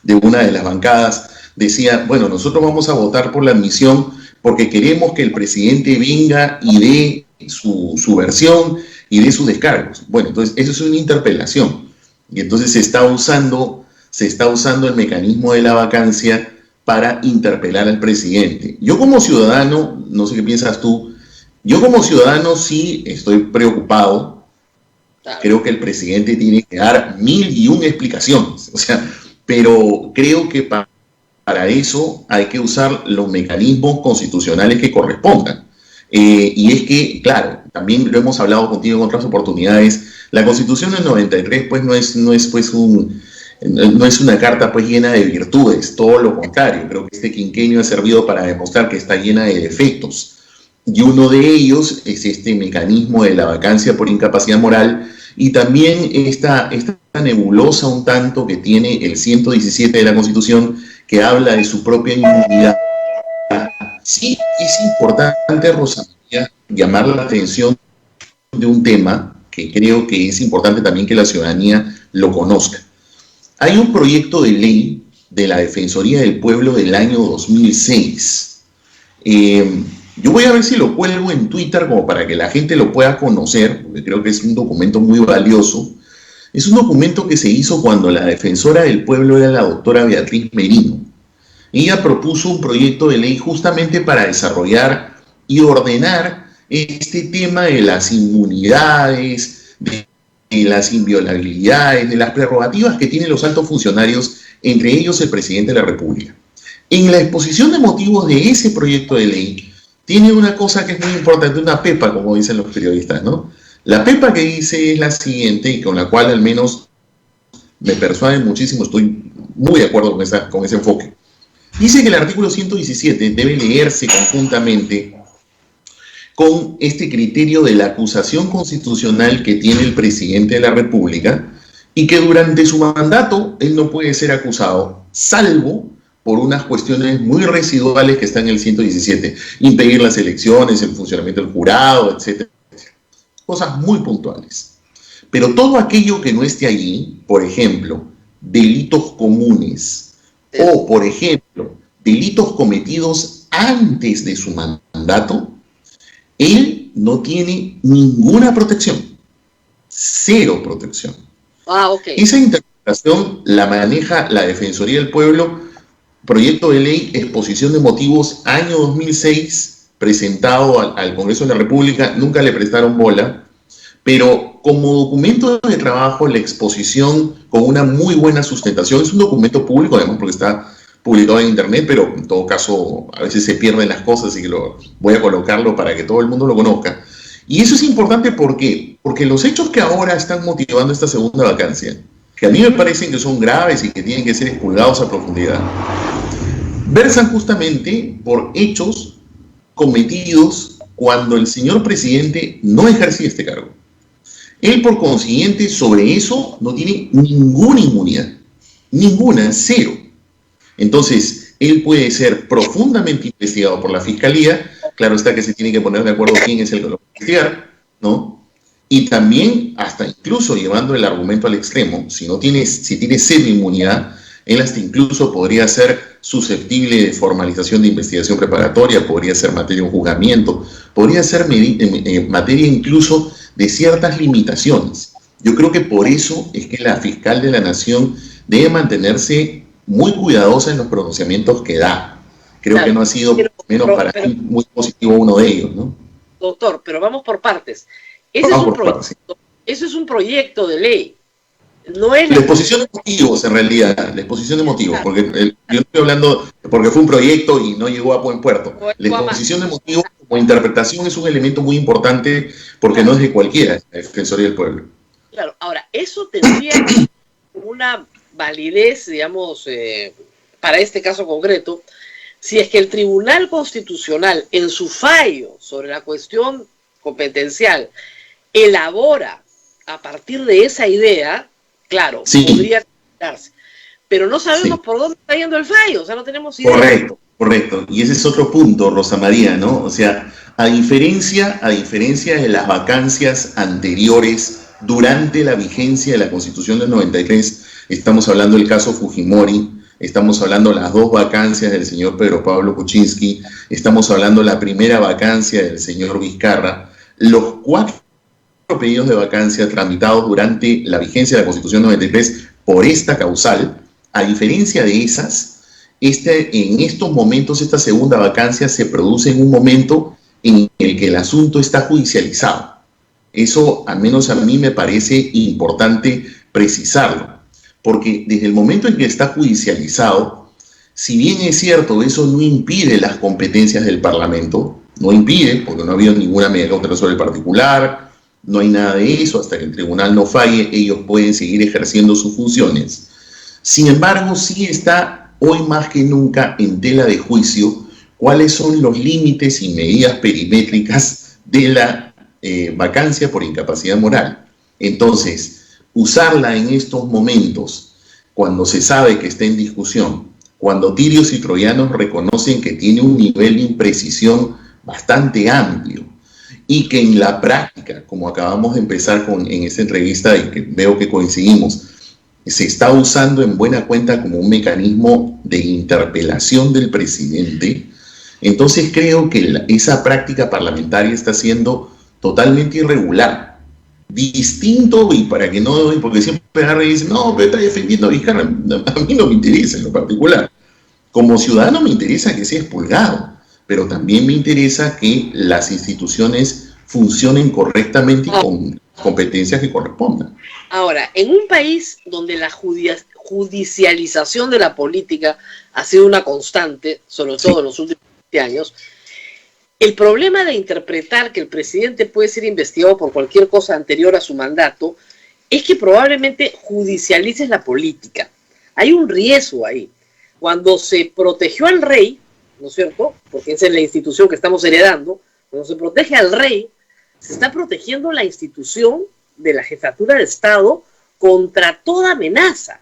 de una de las bancadas decía, bueno, nosotros vamos a votar por la admisión porque queremos que el presidente venga y dé su versión y dé sus descargos. Bueno, entonces eso es una interpelación. Y entonces se está usando el mecanismo de la vacancia para interpelar al presidente. Yo como ciudadano, no sé qué piensas tú, yo como ciudadano sí estoy preocupado. Creo que el presidente tiene que dar 1001 explicaciones. O sea, pero creo que para eso hay que usar los mecanismos constitucionales que correspondan. Y es que, claro, también lo hemos hablado contigo en otras oportunidades, la Constitución del 93 pues no es una carta pues llena de virtudes, todo lo contrario. Creo que este quinquenio ha servido para demostrar que está llena de defectos. Y uno de ellos es este mecanismo de la vacancia por incapacidad moral, y también esta nebulosa un tanto que tiene el 117 de la Constitución, que habla de su propia inmunidad. Sí, es importante, Rosa María, llamar la atención de un tema que creo que es importante también que la ciudadanía lo conozca. Hay un proyecto de ley de la Defensoría del Pueblo del año 2006. Yo voy a ver si lo cuelgo en Twitter como para que la gente lo pueda conocer, porque creo que es un documento muy valioso. Es un documento que se hizo cuando la defensora del pueblo era la doctora Beatriz Merino. Ella propuso un proyecto de ley justamente para desarrollar y ordenar este tema de las inmunidades, de las inviolabilidades, de las prerrogativas que tienen los altos funcionarios, entre ellos el presidente de la República. En la exposición de motivos de ese proyecto de ley, tiene una cosa que es muy importante, una pepa, como dicen los periodistas, ¿no? La pepa que dice es la siguiente, y con la cual al menos me persuade muchísimo, estoy muy de acuerdo con ese enfoque. Dice que el artículo 117 debe leerse conjuntamente con este criterio de la acusación constitucional que tiene el presidente de la República y que durante su mandato él no puede ser acusado, salvo por unas cuestiones muy residuales que están en el 117, impedir las elecciones, el funcionamiento del jurado, etcétera. Cosas muy puntuales. Pero todo aquello que no esté allí, por ejemplo, delitos comunes o, por ejemplo, delitos cometidos antes de su mandato, él no tiene ninguna protección. Cero protección. Esa interpretación la maneja la Defensoría del Pueblo, proyecto de ley, exposición de motivos, año 2006, presentado al Congreso de la República, nunca le prestaron bola, pero como documento de trabajo, la exposición con una muy buena sustentación, es un documento público, además porque está publicado en internet, pero en todo caso a veces se pierden las cosas y voy a colocarlo para que todo el mundo lo conozca. Y eso es importante, ¿por qué? Porque los hechos que ahora están motivando esta segunda vacancia, que a mí me parecen que son graves y que tienen que ser expurgados a profundidad, versan justamente por hechos cometidos cuando el señor presidente no ejercía este cargo. Él, por consiguiente, sobre eso no tiene ninguna inmunidad. Ninguna, cero. Entonces, él puede ser profundamente investigado por la Fiscalía. Claro está que se tiene que poner de acuerdo quién es el que lo va a investigar, ¿no? Y también, hasta incluso llevando el argumento al extremo, si tiene cero inmunidad, él hasta incluso podría ser susceptible de formalización de investigación preparatoria, podría ser materia de un juzgamiento, podría ser materia incluso de ciertas limitaciones. Yo creo que por eso es que la fiscal de la Nación debe mantenerse muy cuidadosa en los pronunciamientos que da. Creo que no ha sido, menos para mí, muy positivo uno de ellos, ¿no? Doctor, pero vamos por partes. Eso es un proyecto de ley. No es la exposición de motivos, en realidad, la exposición de motivos, porque yo estoy hablando porque fue un proyecto y no llegó a buen puerto. La exposición de motivos como interpretación es un elemento muy importante porque no es de cualquiera, la Defensoría del Pueblo. Claro, ahora, eso tendría una validez, digamos, para este caso concreto, si es que el Tribunal Constitucional, en su fallo sobre la cuestión competencial, elabora a partir de esa idea. Claro, sí, podría darse, pero no sabemos por dónde está yendo el fallo, o sea, no tenemos idea. Correcto. Y ese es otro punto, Rosa María, ¿no? O sea, a diferencia de las vacancias anteriores durante la vigencia de la Constitución del 93, estamos hablando del caso Fujimori, estamos hablando de las dos vacancias del señor Pedro Pablo Kuczynski, estamos hablando de la primera vacancia del señor Vizcarra, los 4 pedidos de vacancia tramitados durante la vigencia de la Constitución 93 por esta causal, a diferencia de esas, en estos momentos esta segunda vacancia se produce en un momento en el que el asunto está judicializado. Eso, al menos a mí, me parece importante precisarlo, porque desde el momento en que está judicializado, si bien es cierto, eso no impide las competencias del Parlamento, no impide, porque no ha habido ninguna medida cautelar sobre el particular, no hay nada de eso, hasta que el tribunal no falle, ellos pueden seguir ejerciendo sus funciones. Sin embargo, sí está hoy más que nunca en tela de juicio cuáles son los límites y medidas perimétricas de la vacancia por incapacidad moral. Entonces, usarla en estos momentos, cuando se sabe que está en discusión, cuando tirios y troyanos reconocen que tiene un nivel de imprecisión bastante amplio, y que en la práctica, como acabamos de empezar en esta entrevista y que veo que coincidimos, se está usando en buena cuenta como un mecanismo de interpelación del presidente, entonces creo que esa práctica parlamentaria está siendo totalmente irregular. Distinto, y para que no, porque siempre agarra y dice, no, pero está defendiendo a Vizcarra, a mí no me interesa en lo particular. Como ciudadano me interesa que sea expurgado, pero también me interesa que las instituciones funcionen correctamente y con competencias que correspondan. Ahora, en un país donde la judicialización de la política ha sido una constante, sobre todo en los últimos 20 años, el problema de interpretar que el presidente puede ser investigado por cualquier cosa anterior a su mandato es que probablemente judicialices la política. hay un riesgo ahí. Cuando se protegió al rey, ¿no es cierto? Porque esa es la institución que estamos heredando. Cuando se protege al rey, se está protegiendo la institución de la jefatura de Estado contra toda amenaza,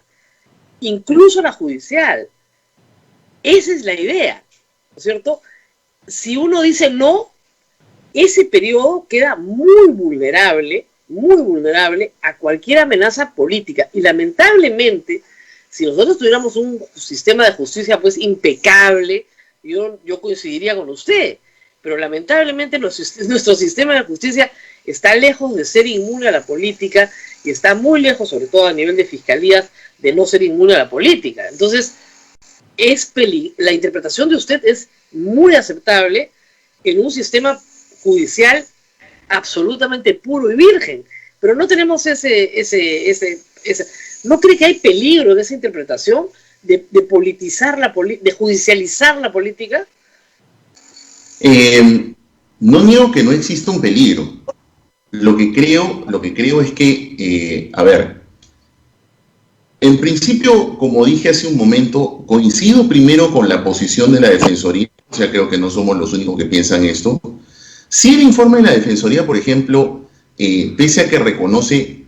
incluso la judicial. Esa es la idea, ¿no es cierto? Si uno dice no, ese periodo queda muy vulnerable a cualquier amenaza política. Y lamentablemente, si nosotros tuviéramos un sistema de justicia pues impecable, yo coincidiría con usted, pero lamentablemente nuestro sistema de justicia está lejos de ser inmune a la política y está muy lejos, sobre todo a nivel de fiscalías, de no ser inmune a la política. Entonces, la interpretación de usted es muy aceptable en un sistema judicial absolutamente puro y virgen, pero no tenemos ¿no cree que hay peligro en esa interpretación de politizar de judicializar la política? No niego que no exista un peligro. Lo que creo es que, en principio, como dije hace un momento, coincido primero con la posición de la Defensoría, o sea, creo que no somos los únicos que piensan esto. Sí, el informe de la Defensoría, por ejemplo, pese a que reconoce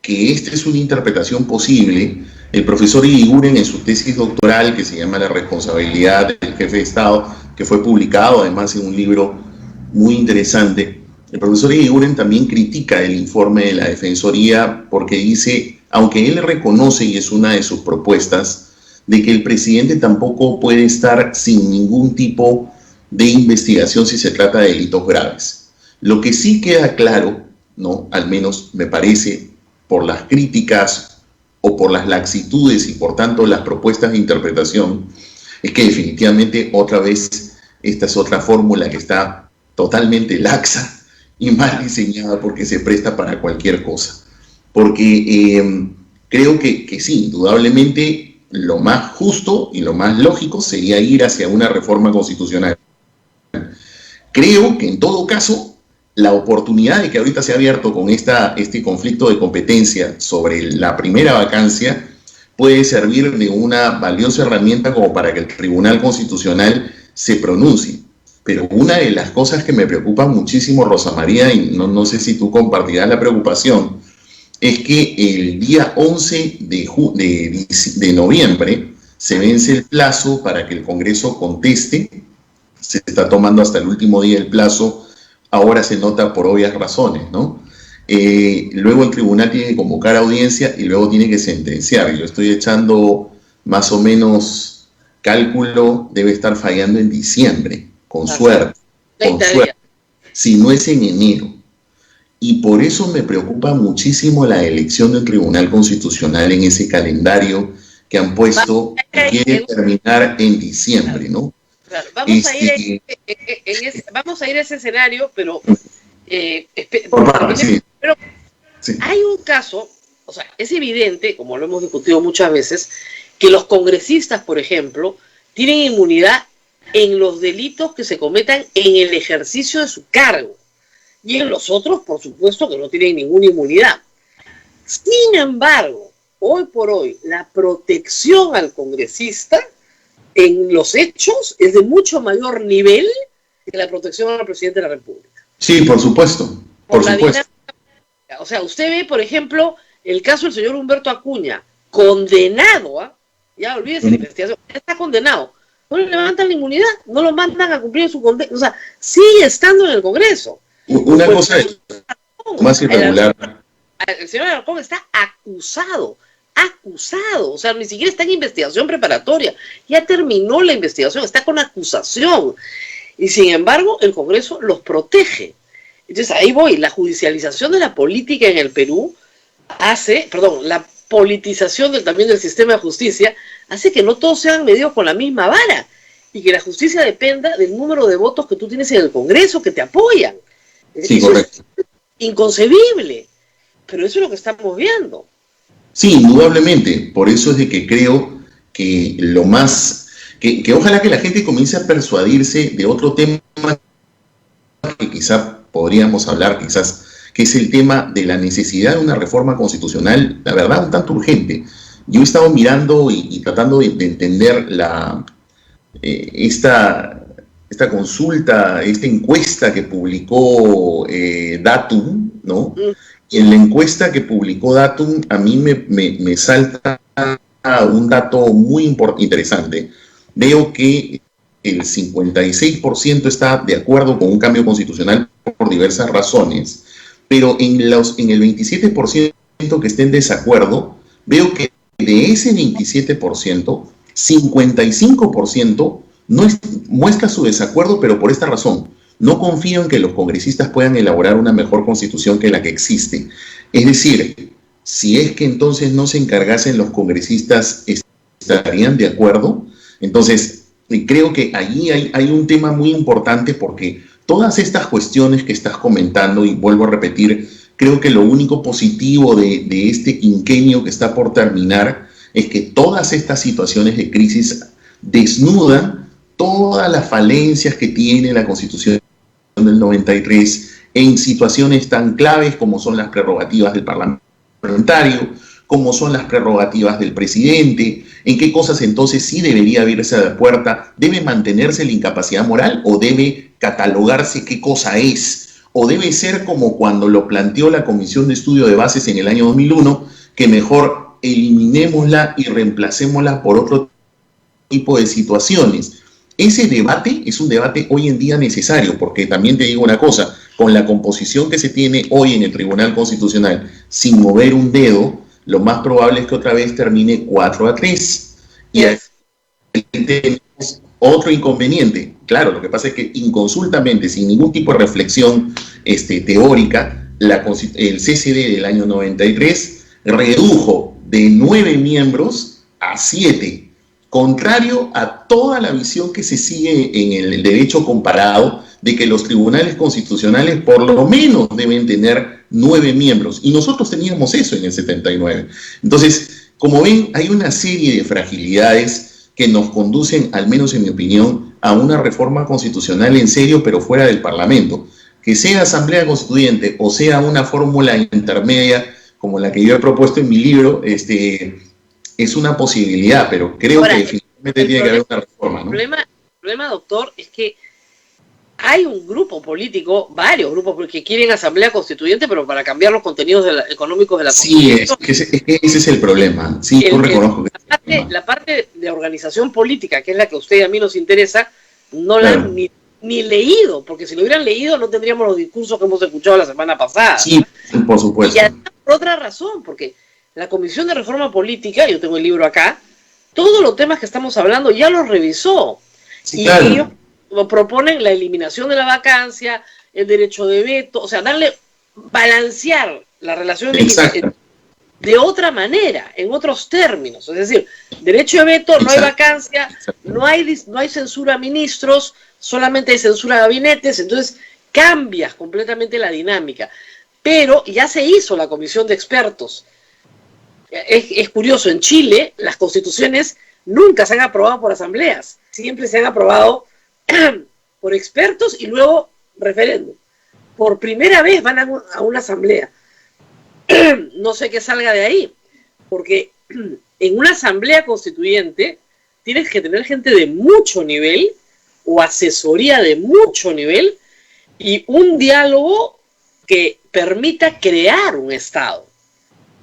que esta es una interpretación posible, el profesor Iguiguren en su tesis doctoral, que se llama La responsabilidad del jefe de Estado, que fue publicado además en un libro muy interesante, el profesor Iguiguren también critica el informe de la Defensoría porque dice, aunque él reconoce, y es una de sus propuestas, de que el presidente tampoco puede estar sin ningún tipo de investigación si se trata de delitos graves. Lo que sí queda claro, ¿no?, al menos me parece, por las críticas o por las laxitudes y por tanto las propuestas de interpretación, es que definitivamente otra vez esta es otra fórmula que está totalmente laxa y mal diseñada porque se presta para cualquier cosa. Porque creo que sí, indudablemente lo más justo y lo más lógico sería ir hacia una reforma constitucional. Creo que en todo caso la oportunidad de que ahorita se ha abierto con este conflicto de competencia sobre la primera vacancia puede servir de una valiosa herramienta como para que el Tribunal Constitucional se pronuncie. Pero una de las cosas que me preocupa muchísimo, Rosa María, y no sé si tú compartirás la preocupación, es que el día 11 de noviembre se vence el plazo para que el Congreso conteste. Se está tomando hasta el último día el plazo. Ahora se nota por obvias razones, ¿no? Luego el tribunal tiene que convocar audiencia y luego tiene que sentenciar. Yo estoy echando más o menos cálculo, debe estar fallando en diciembre, con suerte, si no es en enero. Y por eso me preocupa muchísimo la elección del Tribunal Constitucional en ese calendario que han puesto, que quiere terminar en diciembre, ¿no? Claro, vamos a ir a ese escenario, pero, pero sí. Hay un caso, o sea, es evidente, como lo hemos discutido muchas veces, que los congresistas, por ejemplo, tienen inmunidad en los delitos que se cometan en el ejercicio de su cargo, y en los otros, por supuesto, que no tienen ninguna inmunidad. Sin embargo, hoy por hoy, la protección al congresista en los hechos es de mucho mayor nivel que la protección al presidente de la República. Sí, por supuesto. Por supuesto. O sea, usted ve, por ejemplo, el caso del señor Humberto Acuña, condenado, ya olvídese la investigación, está condenado. No le levantan la inmunidad, no lo mandan a cumplir su condena, o sea, sigue estando en el Congreso. Una cosa es más irregular. El señor Alarcón está acusado, o sea, ni siquiera está en investigación preparatoria, ya terminó la investigación, está con acusación, y sin embargo el Congreso los protege. Entonces ahí voy, la judicialización de la política en el Perú la politización también del sistema de justicia hace que no todos sean medidos con la misma vara, y que la justicia dependa del número de votos que tú tienes en el Congreso que te apoyan. Sí, correcto. Es inconcebible, pero eso es lo que estamos viendo. Sí, indudablemente. Por eso es de que creo que lo más... Que ojalá que la gente comience a persuadirse de otro tema que quizá podríamos hablar, que es el tema de la necesidad de una reforma constitucional, la verdad, un tanto urgente. yo he estado mirando y tratando de entender esta consulta, esta encuesta que publicó Datum, ¿no? Y en la encuesta que publicó Datum, a mí me salta un dato muy interesante. Veo que el 56% está de acuerdo con un cambio constitucional por diversas razones, pero en el 27% que esté en desacuerdo, veo que de ese 27%, 55% muestra su desacuerdo, pero por esta razón: no confío en que los congresistas puedan elaborar una mejor constitución que la que existe. Es decir, si es que entonces no se encargasen los congresistas, ¿estarían de acuerdo? Entonces, creo que allí hay un tema muy importante, porque todas estas cuestiones que estás comentando, y vuelvo a repetir, creo que lo único positivo de este quinquenio que está por terminar es que todas estas situaciones de crisis desnudan todas las falencias que tiene la Constitución del 93 en situaciones tan claves como son las prerrogativas del parlamentario, como son las prerrogativas del presidente, en qué cosas entonces sí debería abrirse la puerta, debe mantenerse la incapacidad moral o debe catalogarse qué cosa es, o debe ser como cuando lo planteó la Comisión de Estudio de Bases en el año 2001, que mejor eliminémosla y reemplacémosla por otro tipo de situaciones. Ese debate es un debate hoy en día necesario, porque también te digo una cosa: con la composición que se tiene hoy en el Tribunal Constitucional, sin mover un dedo, lo más probable es que otra vez termine 4-3. Y ahí tenemos otro inconveniente. Claro, lo que pasa es que inconsultamente, sin ningún tipo de reflexión teórica, el CCD del año 93 redujo de 9 miembros a 7. Contrario a toda la visión que se sigue en el derecho comparado, de que los tribunales constitucionales por lo menos deben tener 9 miembros. Y nosotros teníamos eso en el 79. Entonces, como ven, hay una serie de fragilidades que nos conducen, al menos en mi opinión, a una reforma constitucional en serio, pero fuera del Parlamento. Que sea asamblea constituyente o sea una fórmula intermedia, como la que yo he propuesto en mi libro, es una posibilidad, pero creo que definitivamente tiene que haber una reforma, ¿no? El problema, doctor, es que hay un grupo político, varios grupos que quieren asamblea constituyente, pero para cambiar los contenidos económicos de la Constitución. Sí, ese es el problema. Sí, yo reconozco que la parte de organización política, que es la que a usted y a mí nos interesa, no la han ni leído, porque si lo hubieran leído no tendríamos los discursos que hemos escuchado la semana pasada. Sí, por supuesto. Y además, por otra razón, porque la Comisión de Reforma Política, yo tengo el libro acá, todos los temas que estamos hablando ya los revisó. Sí, y claro. ellos proponen la eliminación de la vacancia, el derecho de veto, o sea, balancear la relación de otra manera, en otros términos. Es decir, derecho de veto, no hay vacancia, no hay censura a ministros, solamente hay censura a gabinetes, entonces cambias completamente la dinámica. Pero ya se hizo la comisión de expertos. Es curioso, en Chile las constituciones nunca se han aprobado por asambleas, siempre se han aprobado por expertos y luego referéndum. Por primera vez van a una asamblea. No sé qué salga de ahí, porque en una asamblea constituyente tienes que tener gente de mucho nivel o asesoría de mucho nivel y un diálogo que permita crear un Estado.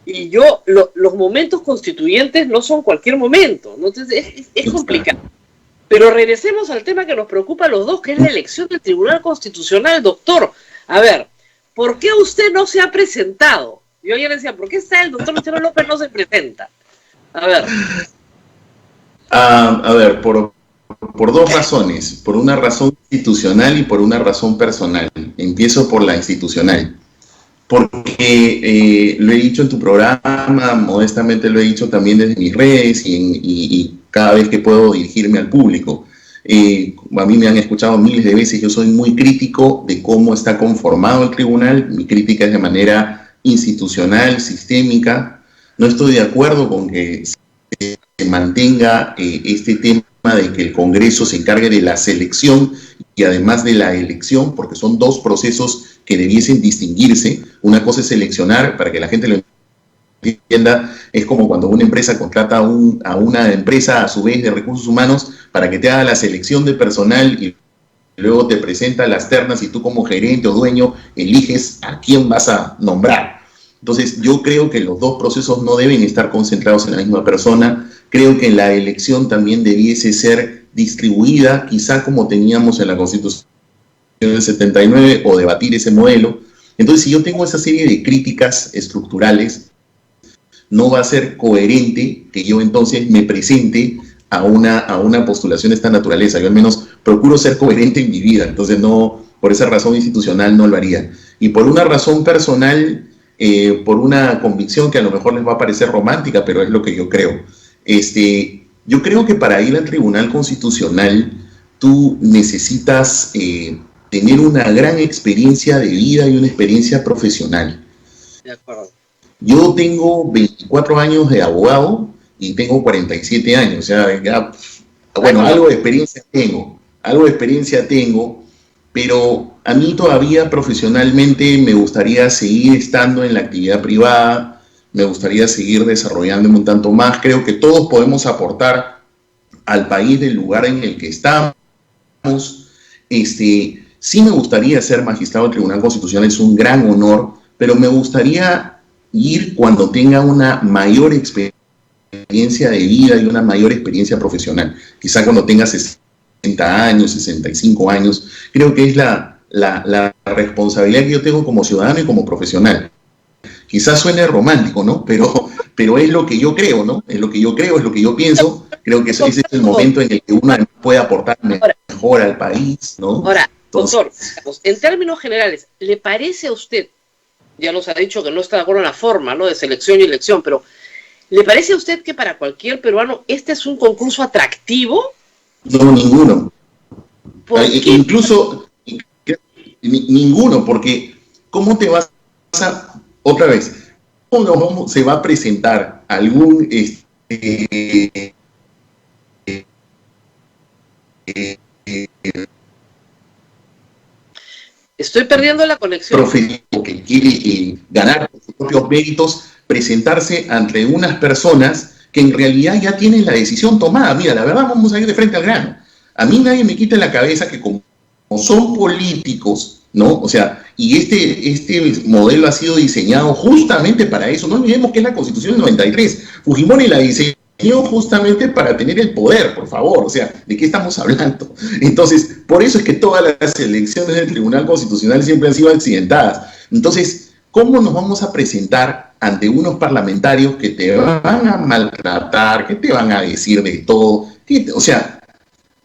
Y los momentos constituyentes no son cualquier momento, ¿no? Entonces es complicado. Pero regresemos al tema que nos preocupa a los dos, que es la elección del Tribunal Constitucional, doctor. A ver, ¿por qué usted no se ha presentado? Yo ayer decía, ¿por qué el doctor Luciano López no se presenta? A ver. Por dos razones. Por una razón institucional y por una razón personal. Empiezo por la institucional. Porque lo he dicho en tu programa, modestamente lo he dicho también desde mis redes y cada vez que puedo dirigirme al público. A mí me han escuchado miles de veces, yo soy muy crítico de cómo está conformado el tribunal. Mi crítica es de manera institucional, sistémica. No estoy de acuerdo con que se mantenga este tema de que el Congreso se encargue de la selección y además de la elección, porque son dos procesos que debiesen distinguirse. Una cosa es seleccionar, para que la gente lo entienda, es como cuando una empresa contrata a una empresa a su vez de recursos humanos para que te haga la selección de personal y luego te presenta las ternas y tú como gerente o dueño eliges a quién vas a nombrar. Entonces yo creo que los dos procesos no deben estar concentrados en la misma persona. Creo que la elección también debiese ser distribuida, quizá como teníamos en la Constitución del 79, o debatir ese modelo. Entonces, si yo tengo esa serie de críticas estructurales, no va a ser coherente que yo entonces me presente a una postulación de esta naturaleza. Yo al menos procuro ser coherente en mi vida, entonces no, por esa razón institucional no lo haría. Y por una razón personal, por una convicción que a lo mejor les va a parecer romántica, pero es lo que yo creo. Yo creo que para ir al Tribunal Constitucional tú necesitas tener una gran experiencia de vida y una experiencia profesional. De acuerdo. Yo tengo 24 años de abogado y tengo 47 años, o sea, ya, bueno, algo de experiencia tengo, pero a mí todavía profesionalmente me gustaría seguir estando en la actividad privada, me gustaría seguir desarrollándome un tanto más. Creo que todos podemos aportar al país del lugar en el que estamos. Sí me gustaría ser magistrado del Tribunal Constitucional, es un gran honor, pero me gustaría ir cuando tenga una mayor experiencia de vida y una mayor experiencia profesional. Quizá cuando tenga 60 años, 65 años. Creo que es la responsabilidad que yo tengo como ciudadano y como profesional. Quizás suene romántico, ¿no? Pero es lo que yo creo, ¿no? Es lo que yo creo, es lo que yo pienso. Creo que ese es el momento en el que uno puede aportar mejor al país, ¿no? Ahora, doctor, en términos generales, ¿le parece a usted, ya nos ha dicho que no está de acuerdo en la forma, ¿no?, de selección y elección, pero ¿le parece a usted que para cualquier peruano este es un concurso atractivo? No, ninguno. Incluso ninguno, porque ¿cómo te vas a, otra vez, cómo se va a presentar algún estoy perdiendo la conexión. profesional que quiere ganar por sus propios méritos, presentarse ante unas personas que en realidad ya tienen la decisión tomada? Mira, la verdad, vamos a ir de frente al grano. A mí nadie me quita en la cabeza que como son políticos, ¿no? O sea, y este modelo ha sido diseñado justamente para eso. No olvidemos que es la Constitución del 93. Fujimori la diseñó justamente para tener el poder, por favor. O sea, ¿de qué estamos hablando? Entonces, por eso es que todas las elecciones del Tribunal Constitucional siempre han sido accidentadas. Entonces, ¿cómo nos vamos a presentar ante unos parlamentarios que te van a maltratar, que te van a decir de todo? O sea,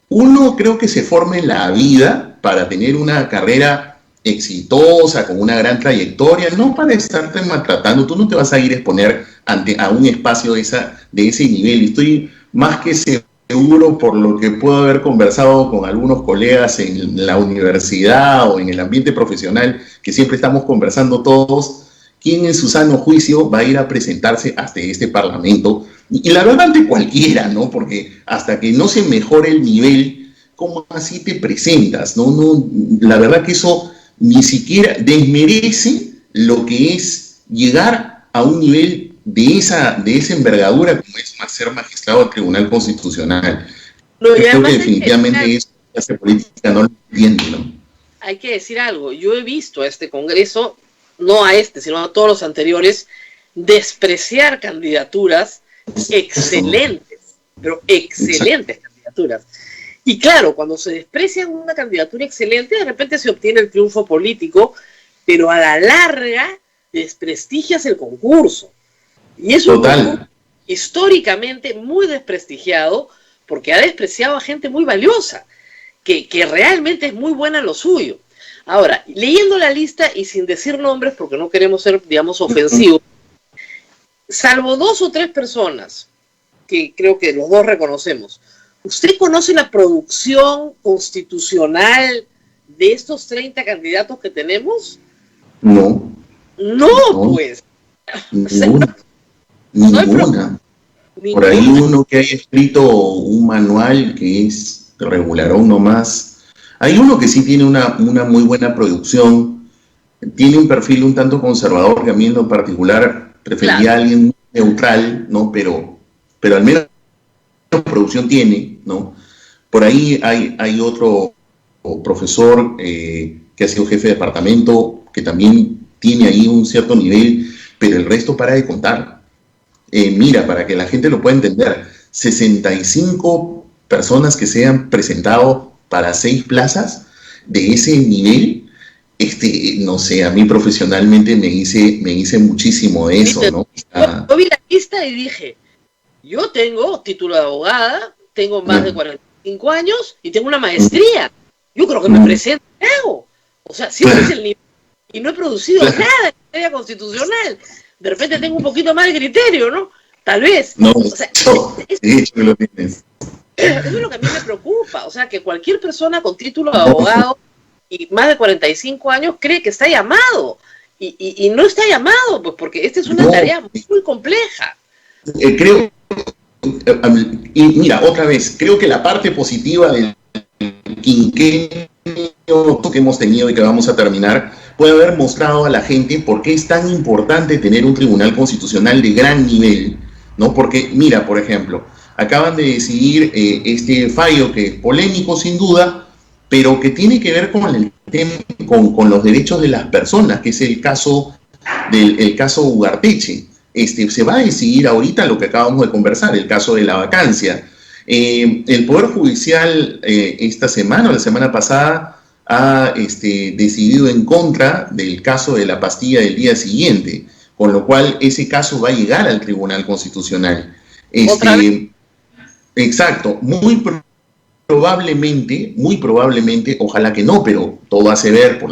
uno creo que se forma en la vida para tener una carrera exitosa, con una gran trayectoria, no para estarte maltratando. Tú no te vas a ir a exponer a un espacio de ese nivel. Y estoy más que seguro, por lo que puedo haber conversado con algunos colegas en la universidad o en el ambiente profesional, que siempre estamos conversando todos, ¿quién en su sano juicio va a ir a presentarse hasta este Parlamento? Y la verdad, ante cualquiera, ¿no? Porque hasta que no se mejore el nivel, ¿cómo así te presentas? No, la verdad que eso ni siquiera desmerece lo que es llegar a un nivel de esa envergadura como es ser magistrado del Tribunal Constitucional. Creo que definitivamente eso, hace política no lo entiende, ¿no? Hay que decir algo. Yo he visto a este Congreso, no a este, sino a todos los anteriores, despreciar candidaturas excelentes, pero excelentes candidaturas. Y claro, cuando se desprecia una candidatura excelente, de repente se obtiene el triunfo político, pero a la larga desprestigias el concurso. Y es un concurso históricamente muy desprestigiado, porque ha despreciado a gente muy valiosa, que realmente es muy buena en lo suyo. Ahora, leyendo la lista y sin decir nombres, porque no queremos ser, digamos, ofensivos, salvo 2 o 3 personas, que creo que los dos reconocemos, ¿usted conoce la producción constitucional de estos 30 candidatos que tenemos? No. No, pues. Ninguna. Por ahí uno que haya escrito un manual que es regularón nomás. Hay uno que sí tiene una muy buena producción, tiene un perfil un tanto conservador, que a mí en lo particular Preferiría a alguien neutral, ¿no? Pero al menos producción tiene, ¿no? Por ahí hay otro profesor que ha sido jefe de departamento, que también tiene ahí un cierto nivel, pero el resto para de contar. Mira, para que la gente lo pueda entender, 65 personas que se han presentado para 6 plazas de ese nivel, no sé, a mí profesionalmente me hice muchísimo de eso, ¿no? Yo vi la lista y dije, yo tengo título de abogada, tengo más de 45 años y tengo una maestría. Yo creo que me presento, ¿qué hago? O sea, si ese es el nivel, y no he producido nada en materia constitucional. De repente tengo un poquito más de criterio, ¿no? Tal vez. No, o sea, de hecho lo tienes. Eso es lo que a mí me preocupa. O sea, que cualquier persona con título de abogado y más de 45 años cree que está llamado. Y no está llamado, pues porque esta es una tarea muy compleja. Creo, y mira, otra vez, creo que la parte positiva del quinquenio que hemos tenido y que vamos a terminar puede haber mostrado a la gente por qué es tan importante tener un tribunal constitucional de gran nivel, ¿no? Porque, mira, por ejemplo, acaban de decidir este fallo que es polémico sin duda, pero que tiene que ver con el tema, con los derechos de las personas, que es el caso Ugarteche. Se va a decidir ahorita lo que acabamos de conversar, el caso de la vacancia. El Poder Judicial esta semana o la semana pasada ha decidido en contra del caso de la pastilla del día siguiente, con lo cual ese caso va a llegar al Tribunal Constitucional. Exacto, muy probablemente, ojalá que no, pero todo hace ver por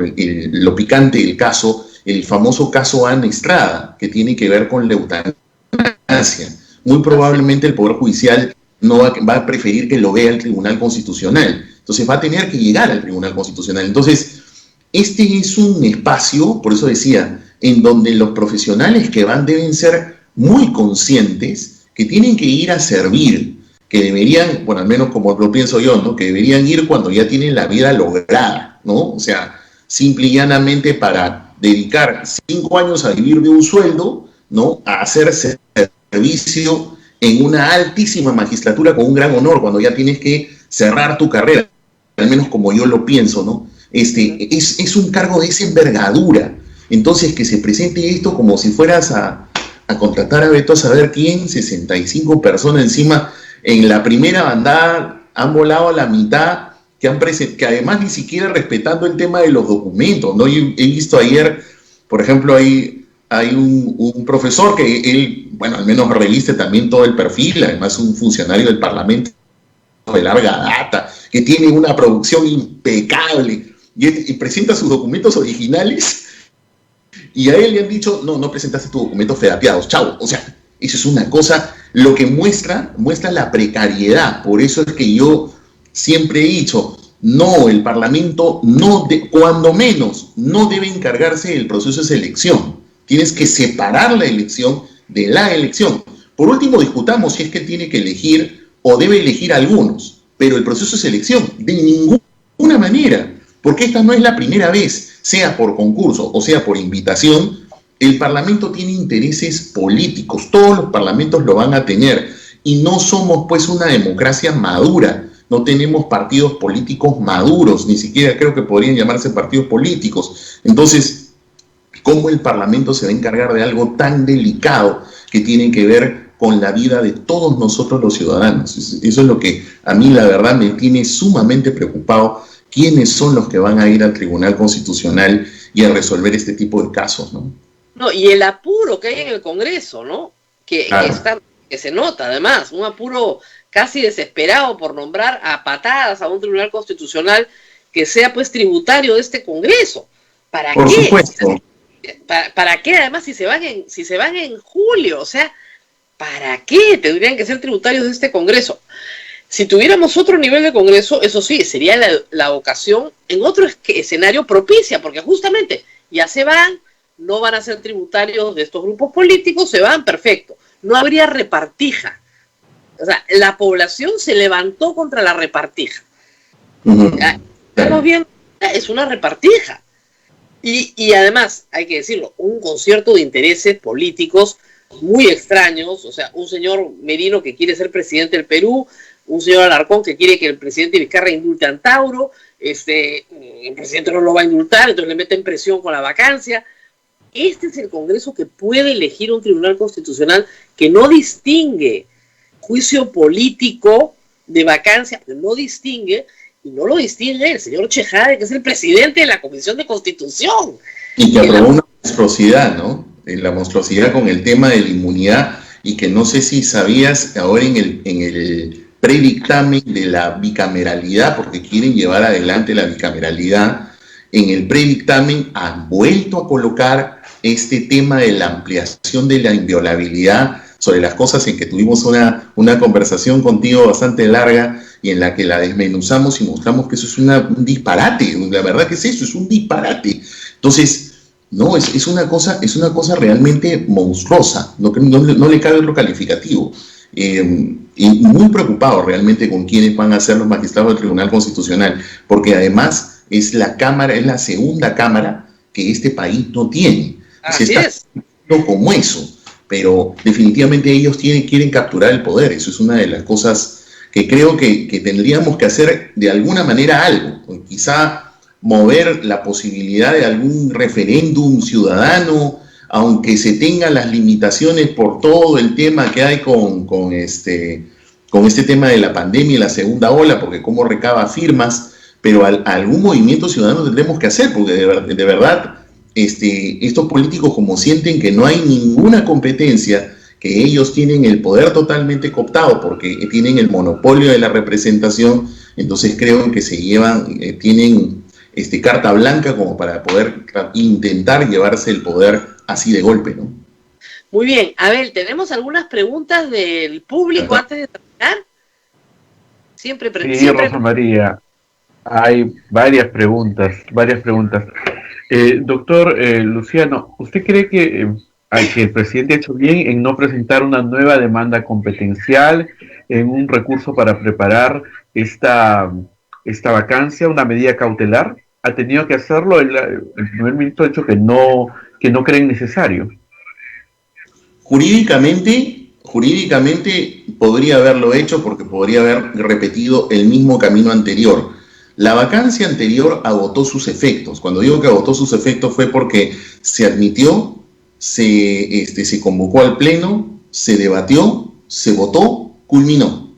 lo picante del caso, el famoso caso Ana Estrada, que tiene que ver con la eutanasia. Muy probablemente el Poder Judicial no va a preferir que lo vea el Tribunal Constitucional. Entonces va a tener que llegar al Tribunal Constitucional. Entonces, este es un espacio, por eso decía, en donde los profesionales que van deben ser muy conscientes que tienen que ir a servir, que deberían, bueno, al menos como lo pienso yo, ¿no? Que deberían ir cuando ya tienen la vida lograda, ¿no? O sea, simple y llanamente para dedicar 5 años a vivir de un sueldo, ¿no? A hacer servicio en una altísima magistratura con un gran honor, cuando ya tienes que cerrar tu carrera, al menos como yo lo pienso, ¿no? Es un cargo de esa envergadura. Entonces, que se presente esto como si fueras a contratar a Beto a saber quién, 65 personas encima, en la primera bandada han volado a la mitad, que además ni siquiera respetando el tema de los documentos, ¿no? Yo he visto ayer, por ejemplo, hay un profesor que él, bueno, al menos reviste también todo el perfil, además un funcionario del Parlamento de larga data, que tiene una producción impecable y presenta sus documentos originales y a él le han dicho, no presentaste tus documentos fedateados, chao. O sea, eso es una cosa, lo que muestra la precariedad. Por eso es que yo siempre he dicho, no, el Parlamento, cuando menos, no debe encargarse del proceso de selección. Tienes que separar la elección de la elección. Por último, discutamos si es que tiene que elegir o debe elegir a algunos, pero el proceso de selección, de ninguna manera, porque esta no es la primera vez, sea por concurso o sea por invitación, el Parlamento tiene intereses políticos, todos los parlamentos lo van a tener, y no somos pues una democracia madura, no tenemos partidos políticos maduros, ni siquiera creo que podrían llamarse partidos políticos. Entonces, ¿cómo el Parlamento se va a encargar de algo tan delicado que tiene que ver con la vida de todos nosotros los ciudadanos? Eso es lo que a mí la verdad me tiene sumamente preocupado. ¿Quiénes son los que van a ir al Tribunal Constitucional y a resolver este tipo de casos, ¿no? No, y el apuro que hay en el Congreso, ¿no? Claro. Que se nota, además, un apuro casi desesperado por nombrar a patadas a un Tribunal Constitucional que sea, pues, tributario de este Congreso. ¿Para Por qué? supuesto. ¿Para qué? Además, si se van en julio, o sea, ¿para qué tendrían que ser tributarios de este Congreso? Si tuviéramos otro nivel de Congreso, eso sí, sería la ocasión en otro escenario propicia, porque justamente ya se van, no van a ser tributarios de estos grupos políticos, se van, perfecto. No habría repartija. O sea, la población se levantó contra la repartija. Uh-huh. Estamos viendo, es una repartija. Y además, hay que decirlo, un concierto de intereses políticos muy extraños, o sea, un señor Merino que quiere ser presidente del Perú, un señor Alarcón que quiere que el presidente Vizcarra indulte a Antauro, el presidente no lo va a indultar, entonces le meten presión con la vacancia. Este es el Congreso que puede elegir un tribunal constitucional que no distingue juicio político de vacancia, que no distingue, y no lo distingue el señor Chejade, que es el presidente de la Comisión de Constitución. Y que aprobó una monstruosidad, ¿no? La monstruosidad con el tema de la inmunidad, y que no sé si sabías ahora en el predictamen de la bicameralidad, porque quieren llevar adelante la bicameralidad, en el predictamen han vuelto a colocar este tema de la ampliación de la inviolabilidad, sobre las cosas en que tuvimos una conversación contigo bastante larga y en la que la desmenuzamos y mostramos que eso es un disparate. La verdad que es eso, es un disparate. Entonces, no, es una cosa realmente monstruosa, no le cabe otro calificativo. Y muy preocupado realmente con quiénes van a ser los magistrados del Tribunal Constitucional, porque además es la segunda cámara que este país no tiene. Así es. Como eso, pero definitivamente ellos quieren capturar el poder. Eso es una de las cosas que creo que tendríamos que hacer de alguna manera algo, quizá mover la posibilidad de algún referéndum ciudadano, aunque se tengan las limitaciones por todo el tema que hay con este tema de la pandemia y la segunda ola, porque cómo recaba firmas, pero algún movimiento ciudadano tendremos que hacer, porque de verdad estos políticos, como sienten que no hay ninguna competencia, que ellos tienen el poder totalmente cooptado porque tienen el monopolio de la representación, entonces creo que tienen carta blanca como para poder intentar llevarse el poder así de golpe, ¿no? Muy bien, Abel, tenemos algunas preguntas del público antes de terminar. Siempre. Rosa María, hay varias preguntas. Doctor Luciano, ¿usted cree que el presidente ha hecho bien en no presentar una nueva demanda competencial, en un recurso para preparar esta vacancia, una medida cautelar? ¿Ha tenido que hacerlo? El primer ministro ha dicho que no creen necesario. Jurídicamente podría haberlo hecho, porque podría haber repetido el mismo camino anterior. La vacancia anterior agotó sus efectos. Cuando digo que agotó sus efectos fue porque se admitió, se convocó al pleno, se debatió, se votó, culminó.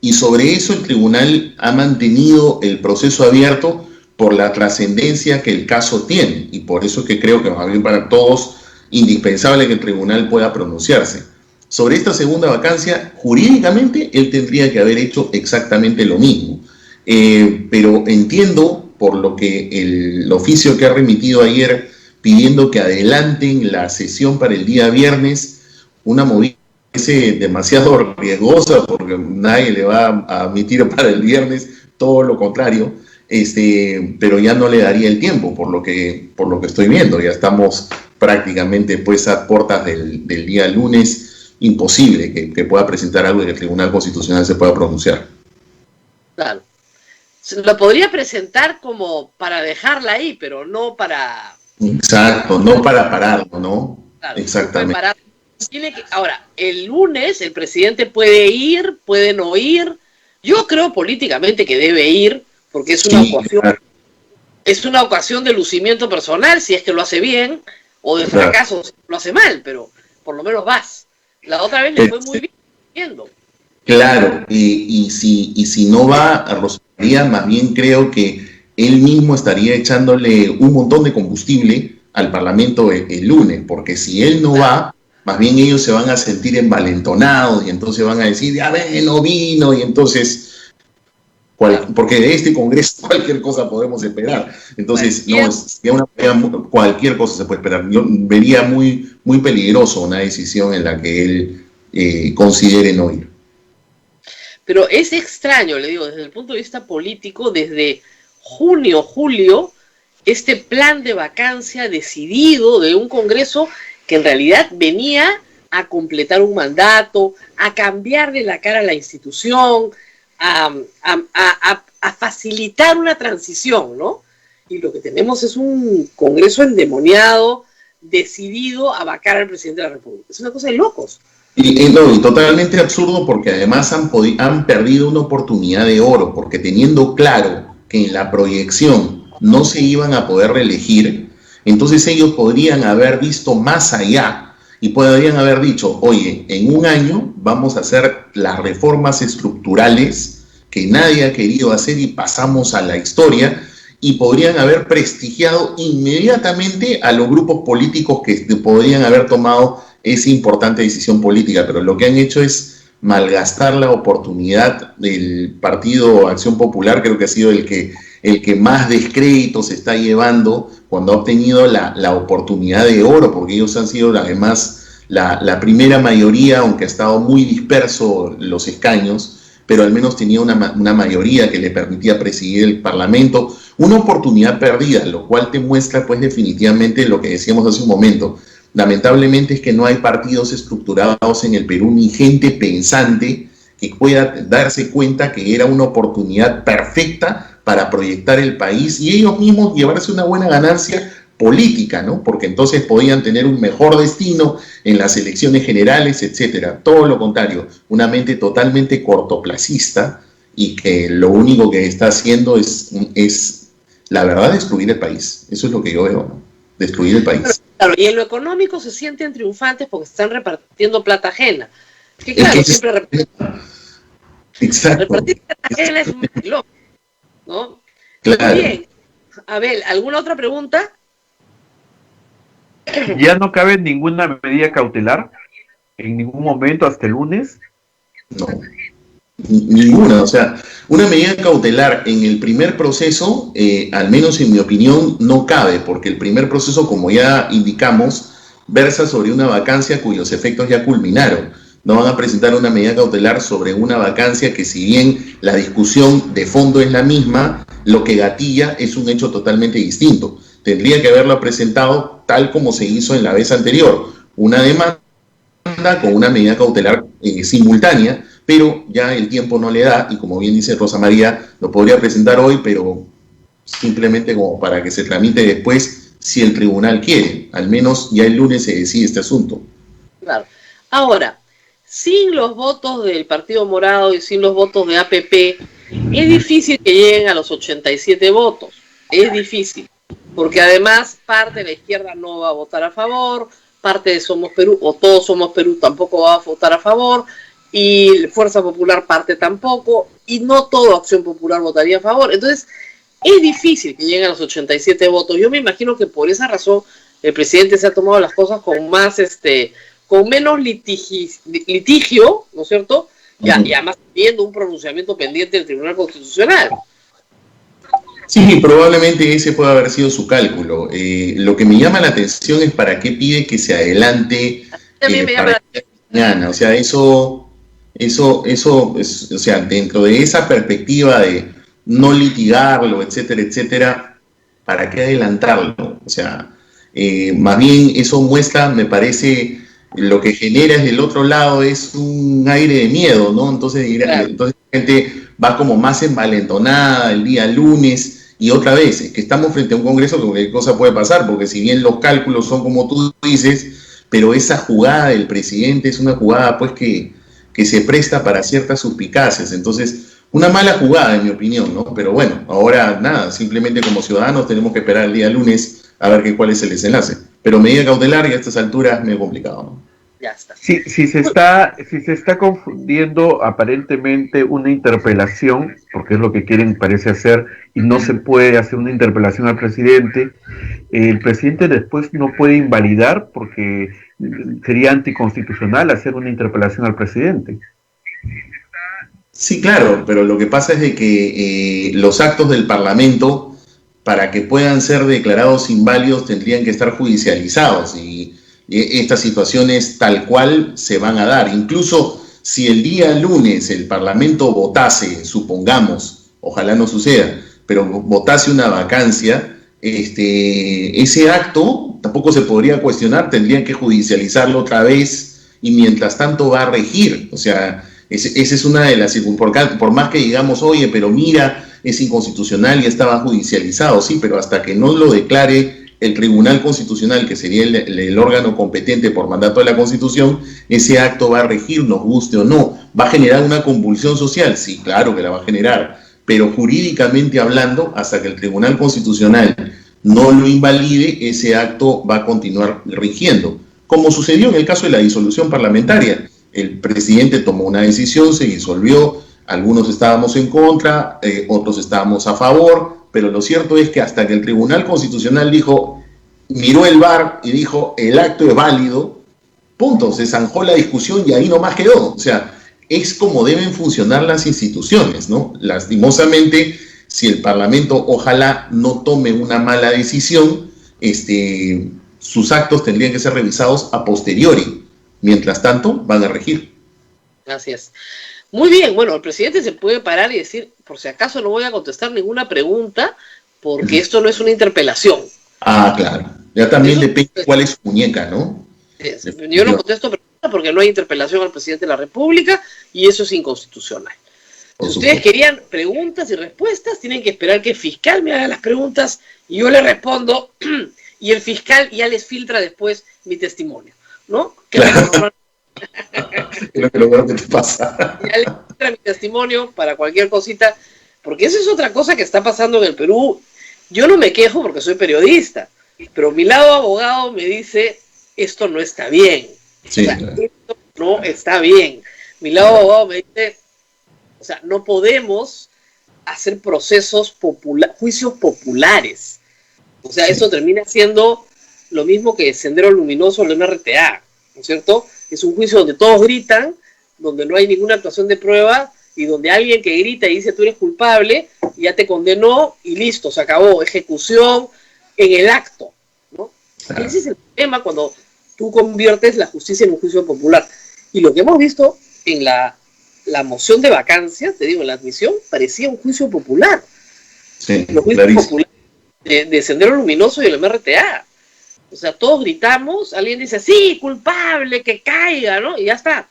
Y sobre eso el tribunal ha mantenido el proceso abierto por la trascendencia que el caso tiene. Y por eso es que creo que va a ser para todos indispensable que el tribunal pueda pronunciarse. Sobre esta segunda vacancia, jurídicamente él tendría que haber hecho exactamente lo mismo. Pero entiendo, por lo que el oficio que ha remitido ayer pidiendo que adelanten la sesión para el día viernes, una movida demasiado riesgosa, porque nadie le va a admitir para el viernes, todo lo contrario, pero ya no le daría el tiempo, por lo que estoy viendo. Ya estamos prácticamente pues a puertas del día lunes. Imposible que pueda presentar algo y que el Tribunal Constitucional se pueda pronunciar. Claro. Lo podría presentar como para dejarla ahí, pero no para... Exacto, no para pararlo, ¿no? Claro, exactamente. Ahora, el lunes el presidente puede ir, puede no ir. Yo creo políticamente que debe ir, porque es una ocasión, claro. Es una ocasión de lucimiento personal, si es que lo hace bien, o de fracaso si lo hace mal, pero por lo menos vas. La otra vez le fue muy bien viendo. Claro, y si no va a Rosa María, más bien creo que él mismo estaría echándole un montón de combustible al Parlamento el lunes, porque si él no va, más bien ellos se van a sentir envalentonados y entonces van a decir, ya ven, no vino, y entonces, porque de este Congreso cualquier cosa podemos esperar. Entonces, cualquier cosa se puede esperar. Yo vería muy, muy peligroso una decisión en la que él considere no ir. Pero es extraño, le digo, desde el punto de vista político, desde junio, julio, este plan de vacancia decidido de un Congreso que en realidad venía a completar un mandato, a cambiarle la cara a la institución, a facilitar una transición, ¿no? y lo que tenemos es un Congreso endemoniado, decidido a vacar al presidente de la República. Es una cosa de locos. Y totalmente absurdo, porque además han perdido una oportunidad de oro, porque teniendo claro que en la proyección no se iban a poder reelegir, entonces ellos podrían haber visto más allá y podrían haber dicho, oye, en un año vamos a hacer las reformas estructurales que nadie ha querido hacer y pasamos a la historia, y podrían haber prestigiado inmediatamente a los grupos políticos que podrían haber tomado esa importante decisión política, pero lo que han hecho es malgastar la oportunidad del Partido Acción Popular. Creo que ha sido el que más descrédito se está llevando cuando ha obtenido la oportunidad de oro, porque ellos han sido además la primera mayoría, aunque ha estado muy disperso los escaños, pero al menos tenía una mayoría que le permitía presidir el Parlamento. Una oportunidad perdida, lo cual te muestra pues definitivamente lo que decíamos hace un momento. Lamentablemente es que no hay partidos estructurados en el Perú, ni gente pensante que pueda darse cuenta que era una oportunidad perfecta para proyectar el país y ellos mismos llevarse una buena ganancia política, ¿no? Porque entonces podían tener un mejor destino en las elecciones generales, etcétera. Todo lo contrario, una mente totalmente cortoplacista y que lo único que está haciendo es la verdad, destruir el país. Eso es lo que yo veo, ¿no? Destruir el país. Claro, y en lo económico se sienten triunfantes porque están repartiendo plata ajena. Que claro, siempre exacto. Repartir plata ajena es un loco, ¿no? Claro. Bien. Abel, ¿alguna otra pregunta? ¿Ya no cabe ninguna medida cautelar en ningún momento hasta el lunes? No, ninguna. O sea, una medida cautelar en el primer proceso, al menos en mi opinión, no cabe, porque el primer proceso, como ya indicamos, versa sobre una vacancia cuyos efectos ya culminaron. No van a presentar una medida cautelar sobre una vacancia que, si bien la discusión de fondo es la misma, lo que gatilla es un hecho totalmente distinto. Tendría que haberlo presentado tal como se hizo en la vez anterior, una demanda con una medida cautelar simultánea, pero ya el tiempo no le da, y como bien dice Rosa María, lo podría presentar hoy, pero simplemente como para que se tramite después, si el tribunal quiere. Al menos ya el lunes se decide este asunto. Claro. Ahora, sin los votos del Partido Morado y sin los votos de APP, es difícil que lleguen a los 87 votos. Es difícil, porque además parte de la izquierda no va a votar a favor, parte de Somos Perú, o Todos Somos Perú, tampoco va a votar a favor, y Fuerza Popular parte tampoco, y no toda Acción Popular votaría a favor. Entonces, es difícil que lleguen a los 87 votos. Yo me imagino que por esa razón el presidente se ha tomado las cosas con más, con menos litigio, ¿no es cierto? Y además viendo un pronunciamiento pendiente del Tribunal Constitucional. Sí, probablemente ese puede haber sido su cálculo. Lo que me llama la atención es para qué pide que se adelante para mañana. O sea, eso es, o sea, dentro de esa perspectiva de no litigarlo, etcétera, etcétera, ¿para qué adelantarlo? O sea, más bien eso muestra, me parece, lo que genera es del otro lado es un aire de miedo, ¿no? Entonces la gente va como más envalentonada el día lunes, y otra vez, es que estamos frente a un Congreso que cualquier cosa puede pasar, porque si bien los cálculos son como tú dices, pero esa jugada del presidente es una jugada pues que se presta para ciertas suspicacias. Entonces, una mala jugada en mi opinión, ¿no? Pero bueno, ahora nada, simplemente como ciudadanos tenemos que esperar el día lunes a ver cuál es el desenlace. Pero medida cautelar y a estas alturas es medio complicado, ¿no? Ya está. Si se está confundiendo aparentemente una interpelación, porque es lo que quieren, parece hacer, y no se puede hacer una interpelación al presidente, el presidente después no puede invalidar, porque sería anticonstitucional hacer una interpelación al presidente. Sí, claro, pero lo que pasa es de que los actos del Parlamento, para que puedan ser declarados inválidos, tendrían que estar judicializados, y estas situaciones tal cual se van a dar. Incluso si el día lunes el Parlamento votase, supongamos, ojalá no suceda, pero votase una vacancia, ese acto tampoco se podría cuestionar, tendrían que judicializarlo otra vez, y mientras tanto va a regir. O sea, esa es una de las circunstancias. Por más que digamos, oye, pero mira, es inconstitucional y estaba judicializado, sí, pero hasta que no lo declare el Tribunal Constitucional, que sería el órgano competente por mandato de la Constitución, ese acto va a regir, nos guste o no. ¿Va a generar una convulsión social? Sí, claro que la va a generar, pero jurídicamente hablando, hasta que el Tribunal Constitucional no lo invalide, ese acto va a continuar rigiendo. Como sucedió en el caso de la disolución parlamentaria. El presidente tomó una decisión, se disolvió, algunos estábamos en contra, otros estábamos a favor, pero lo cierto es que hasta que el Tribunal Constitucional miró el VAR y dijo el acto es válido, punto, se zanjó la discusión y ahí nomás quedó. O sea, es como deben funcionar las instituciones, ¿no? Lastimosamente, si el Parlamento ojalá no tome una mala decisión, sus actos tendrían que ser revisados a posteriori. Mientras tanto, van a regir. Gracias. Muy bien, bueno, el presidente se puede parar y decir, por si acaso no voy a contestar ninguna pregunta, porque esto no es una interpelación. Ah, claro. Ya también depende cuál es su muñeca, ¿no? Yo no contesto preguntas porque no hay interpelación al presidente de la República y eso es inconstitucional. Si ustedes querían preguntas y respuestas, tienen que esperar que el fiscal me haga las preguntas y yo le respondo y el fiscal ya les filtra después mi testimonio, ¿no? Claro. Es lo que te pasa. Ya les filtra mi testimonio para cualquier cosita, porque esa es otra cosa que está pasando en el Perú. Yo no me quejo porque soy periodista, pero mi lado abogado me dice, esto no está bien. Sí, o sea, claro. Esto no está bien. Mi lado abogado me dice, o sea, no podemos hacer juicios populares. O sea, eso termina siendo lo mismo que Sendero Luminoso o el MRTA, ¿no es cierto? Es un juicio donde todos gritan, donde no hay ninguna actuación de prueba y donde alguien que grita y dice tú eres culpable, ya te condenó y listo, se acabó, ejecución en el acto, ¿no? Claro. Ese es el tema cuando tú conviertes la justicia en un juicio popular. Y lo que hemos visto en la moción de vacancia, te digo, en la admisión, parecía un juicio popular. Sí, Los juicios populares de Sendero Luminoso y el MRTA. O sea, todos gritamos, alguien dice, sí, culpable, que caiga, ¿no? Y ya está.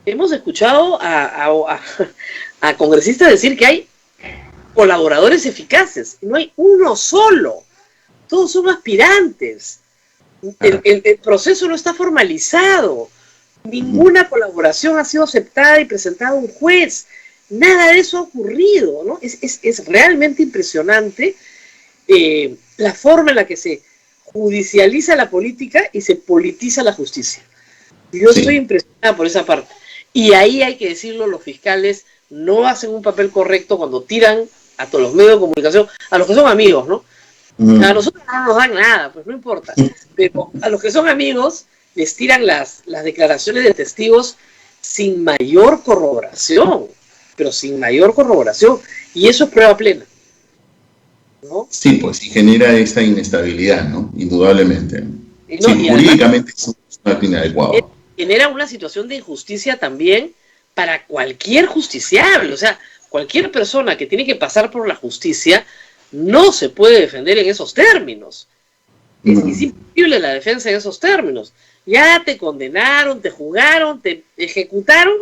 Hemos escuchado a congresistas decir que hay colaboradores eficaces. No hay uno solo. Todos son aspirantes. El proceso no está formalizado. Ninguna colaboración ha sido aceptada y presentada a un juez. Nada de eso ha ocurrido, ¿no? Es realmente impresionante la forma en la que se judicializa la política y se politiza la justicia. Yo estoy impresionada por esa parte. Y ahí hay que decirlo, los fiscales no hacen un papel correcto cuando tiran a todos los medios de comunicación, a los que son amigos, ¿no? A nosotros no nos dan nada, pues no importa. Pero a los que son amigos les tiran las declaraciones de testigos sin mayor corroboración, pero sin mayor corroboración. Y eso es prueba plena, ¿no? Sí, pues, y genera esta inestabilidad, ¿no? Indudablemente. Y jurídicamente es inadecuado. Genera una situación de injusticia también para cualquier justiciable. O sea, cualquier persona que tiene que pasar por la justicia no se puede defender en esos términos. Es imposible la defensa en esos términos. Ya te condenaron, te juzgaron, te ejecutaron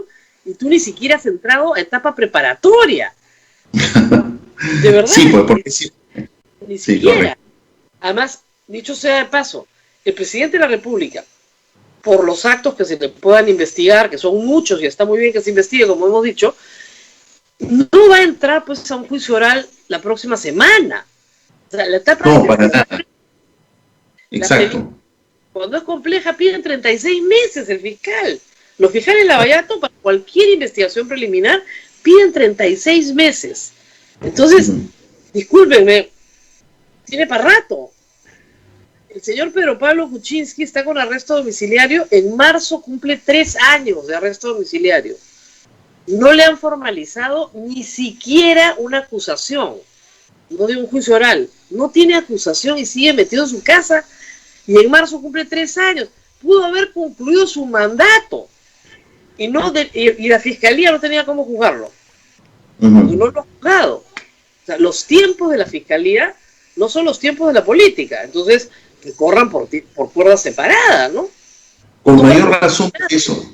y tú ni siquiera has entrado a etapa preparatoria. De verdad. Sí, pues porque sí. Ni siquiera. Correcto. Además, dicho sea de paso, el presidente de la República, por los actos que se le puedan investigar, que son muchos y está muy bien que se investigue, como hemos dicho, no va a entrar pues a un juicio oral la próxima semana. O sea, la etapa no, para nada. Exacto. Cuando es compleja piden 36 meses el fiscal. Los fiscales de Lavallato para cualquier investigación preliminar piden 36 meses. Entonces, discúlpenme, tiene para rato. El señor Pedro Pablo Kuczynski está con arresto domiciliario. En marzo cumple 3 años de arresto domiciliario. No le han formalizado ni siquiera una acusación. No de un juicio oral. No tiene acusación y sigue metido en su casa. Y en marzo cumple 3 años. Pudo haber concluido su mandato. Y la fiscalía no tenía cómo juzgarlo. No lo ha juzgado. O sea, los tiempos de la fiscalía no son los tiempos de la política. Entonces, que corran por cuerdas separadas, ¿no? Con mayor razón por eso.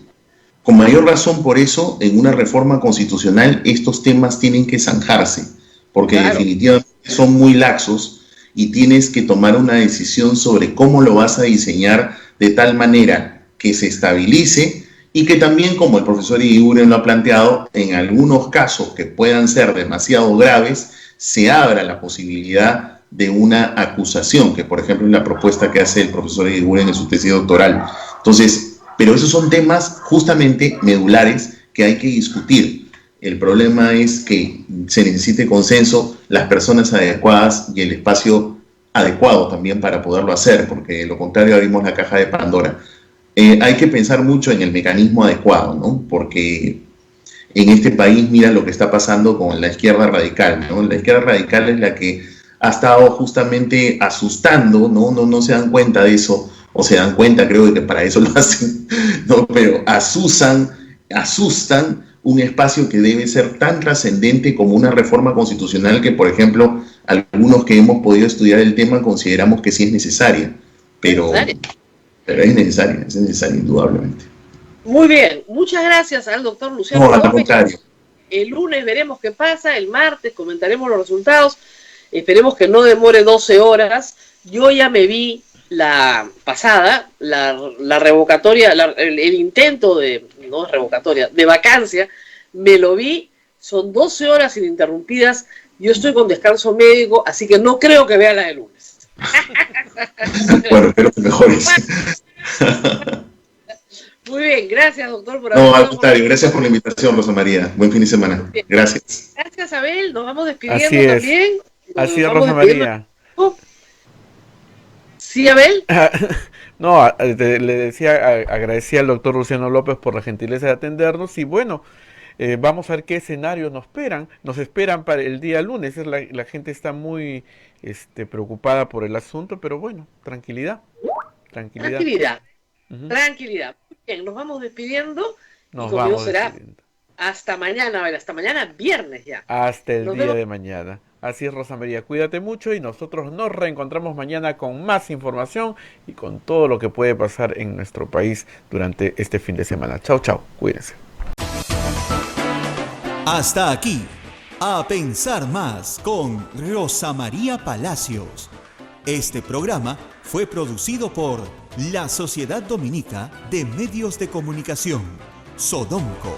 Con mayor razón por eso, en una reforma constitucional, estos temas tienen que zanjarse. porque Claro. definitivamente son muy laxos y tienes que tomar una decisión sobre cómo lo vas a diseñar de tal manera que se estabilice y que también, como el profesor Iguren lo ha planteado, en algunos casos que puedan ser demasiado graves, se abra la posibilidad de una acusación, que por ejemplo es la propuesta que hace el profesor Iguren en su tesis doctoral. Entonces, pero esos son temas justamente medulares que hay que discutir. El problema es que se necesite consenso, las personas adecuadas y el espacio adecuado también para poderlo hacer, porque de lo contrario abrimos la caja de Pandora. Hay que pensar mucho en el mecanismo adecuado, ¿no? Porque en este país mira lo que está pasando con la izquierda radical, ¿no? La izquierda radical es la que ha estado justamente asustando, ¿no? No se dan cuenta de eso, o se dan cuenta, creo que para eso lo hacen, ¿no? Pero asustan un espacio que debe ser tan trascendente como una reforma constitucional que, por ejemplo, algunos que hemos podido estudiar el tema consideramos que sí es necesaria, pero es necesaria indudablemente. Muy bien, muchas gracias al doctor Luciano No, al López. contrario. El lunes veremos qué pasa, el martes comentaremos los resultados, esperemos que no demore 12 horas. Yo ya me vi la pasada, la revocatoria, el intento de, no es revocatoria, de vacancia, me lo vi, son 12 horas ininterrumpidas, yo estoy con descanso médico, así que no creo que vea la de lunes. Bueno, espero que mejores. Muy bien, gracias doctor por No, al contrario, gracias por la invitación, Rosa María. Buen fin de semana. Gracias. Gracias, Abel, nos vamos despidiendo Así es. también. Así es, Rosa María. Sí, Abel. No, le decía, agradecía al doctor Luciano López por la gentileza de atendernos y bueno, vamos a ver qué escenarios nos esperan para el día lunes. La gente está muy preocupada por el asunto, pero bueno, tranquilidad. Tranquilidad. Ujú. Tranquilidad. Bien, nos vamos despidiendo. Nos y conmigo vamos será despidiendo. hasta mañana, Abel, hasta mañana viernes ya. Hasta el Nos día vemos. de mañana. Así es, Rosa María, cuídate mucho y nosotros nos reencontramos mañana con más información y con todo lo que puede pasar en nuestro país durante este fin de semana. Chao, chao, cuídense. Hasta aquí, A Pensar Más con Rosa María Palacios. Este programa fue producido por la Sociedad Dominica de Medios de Comunicación, Sodomco.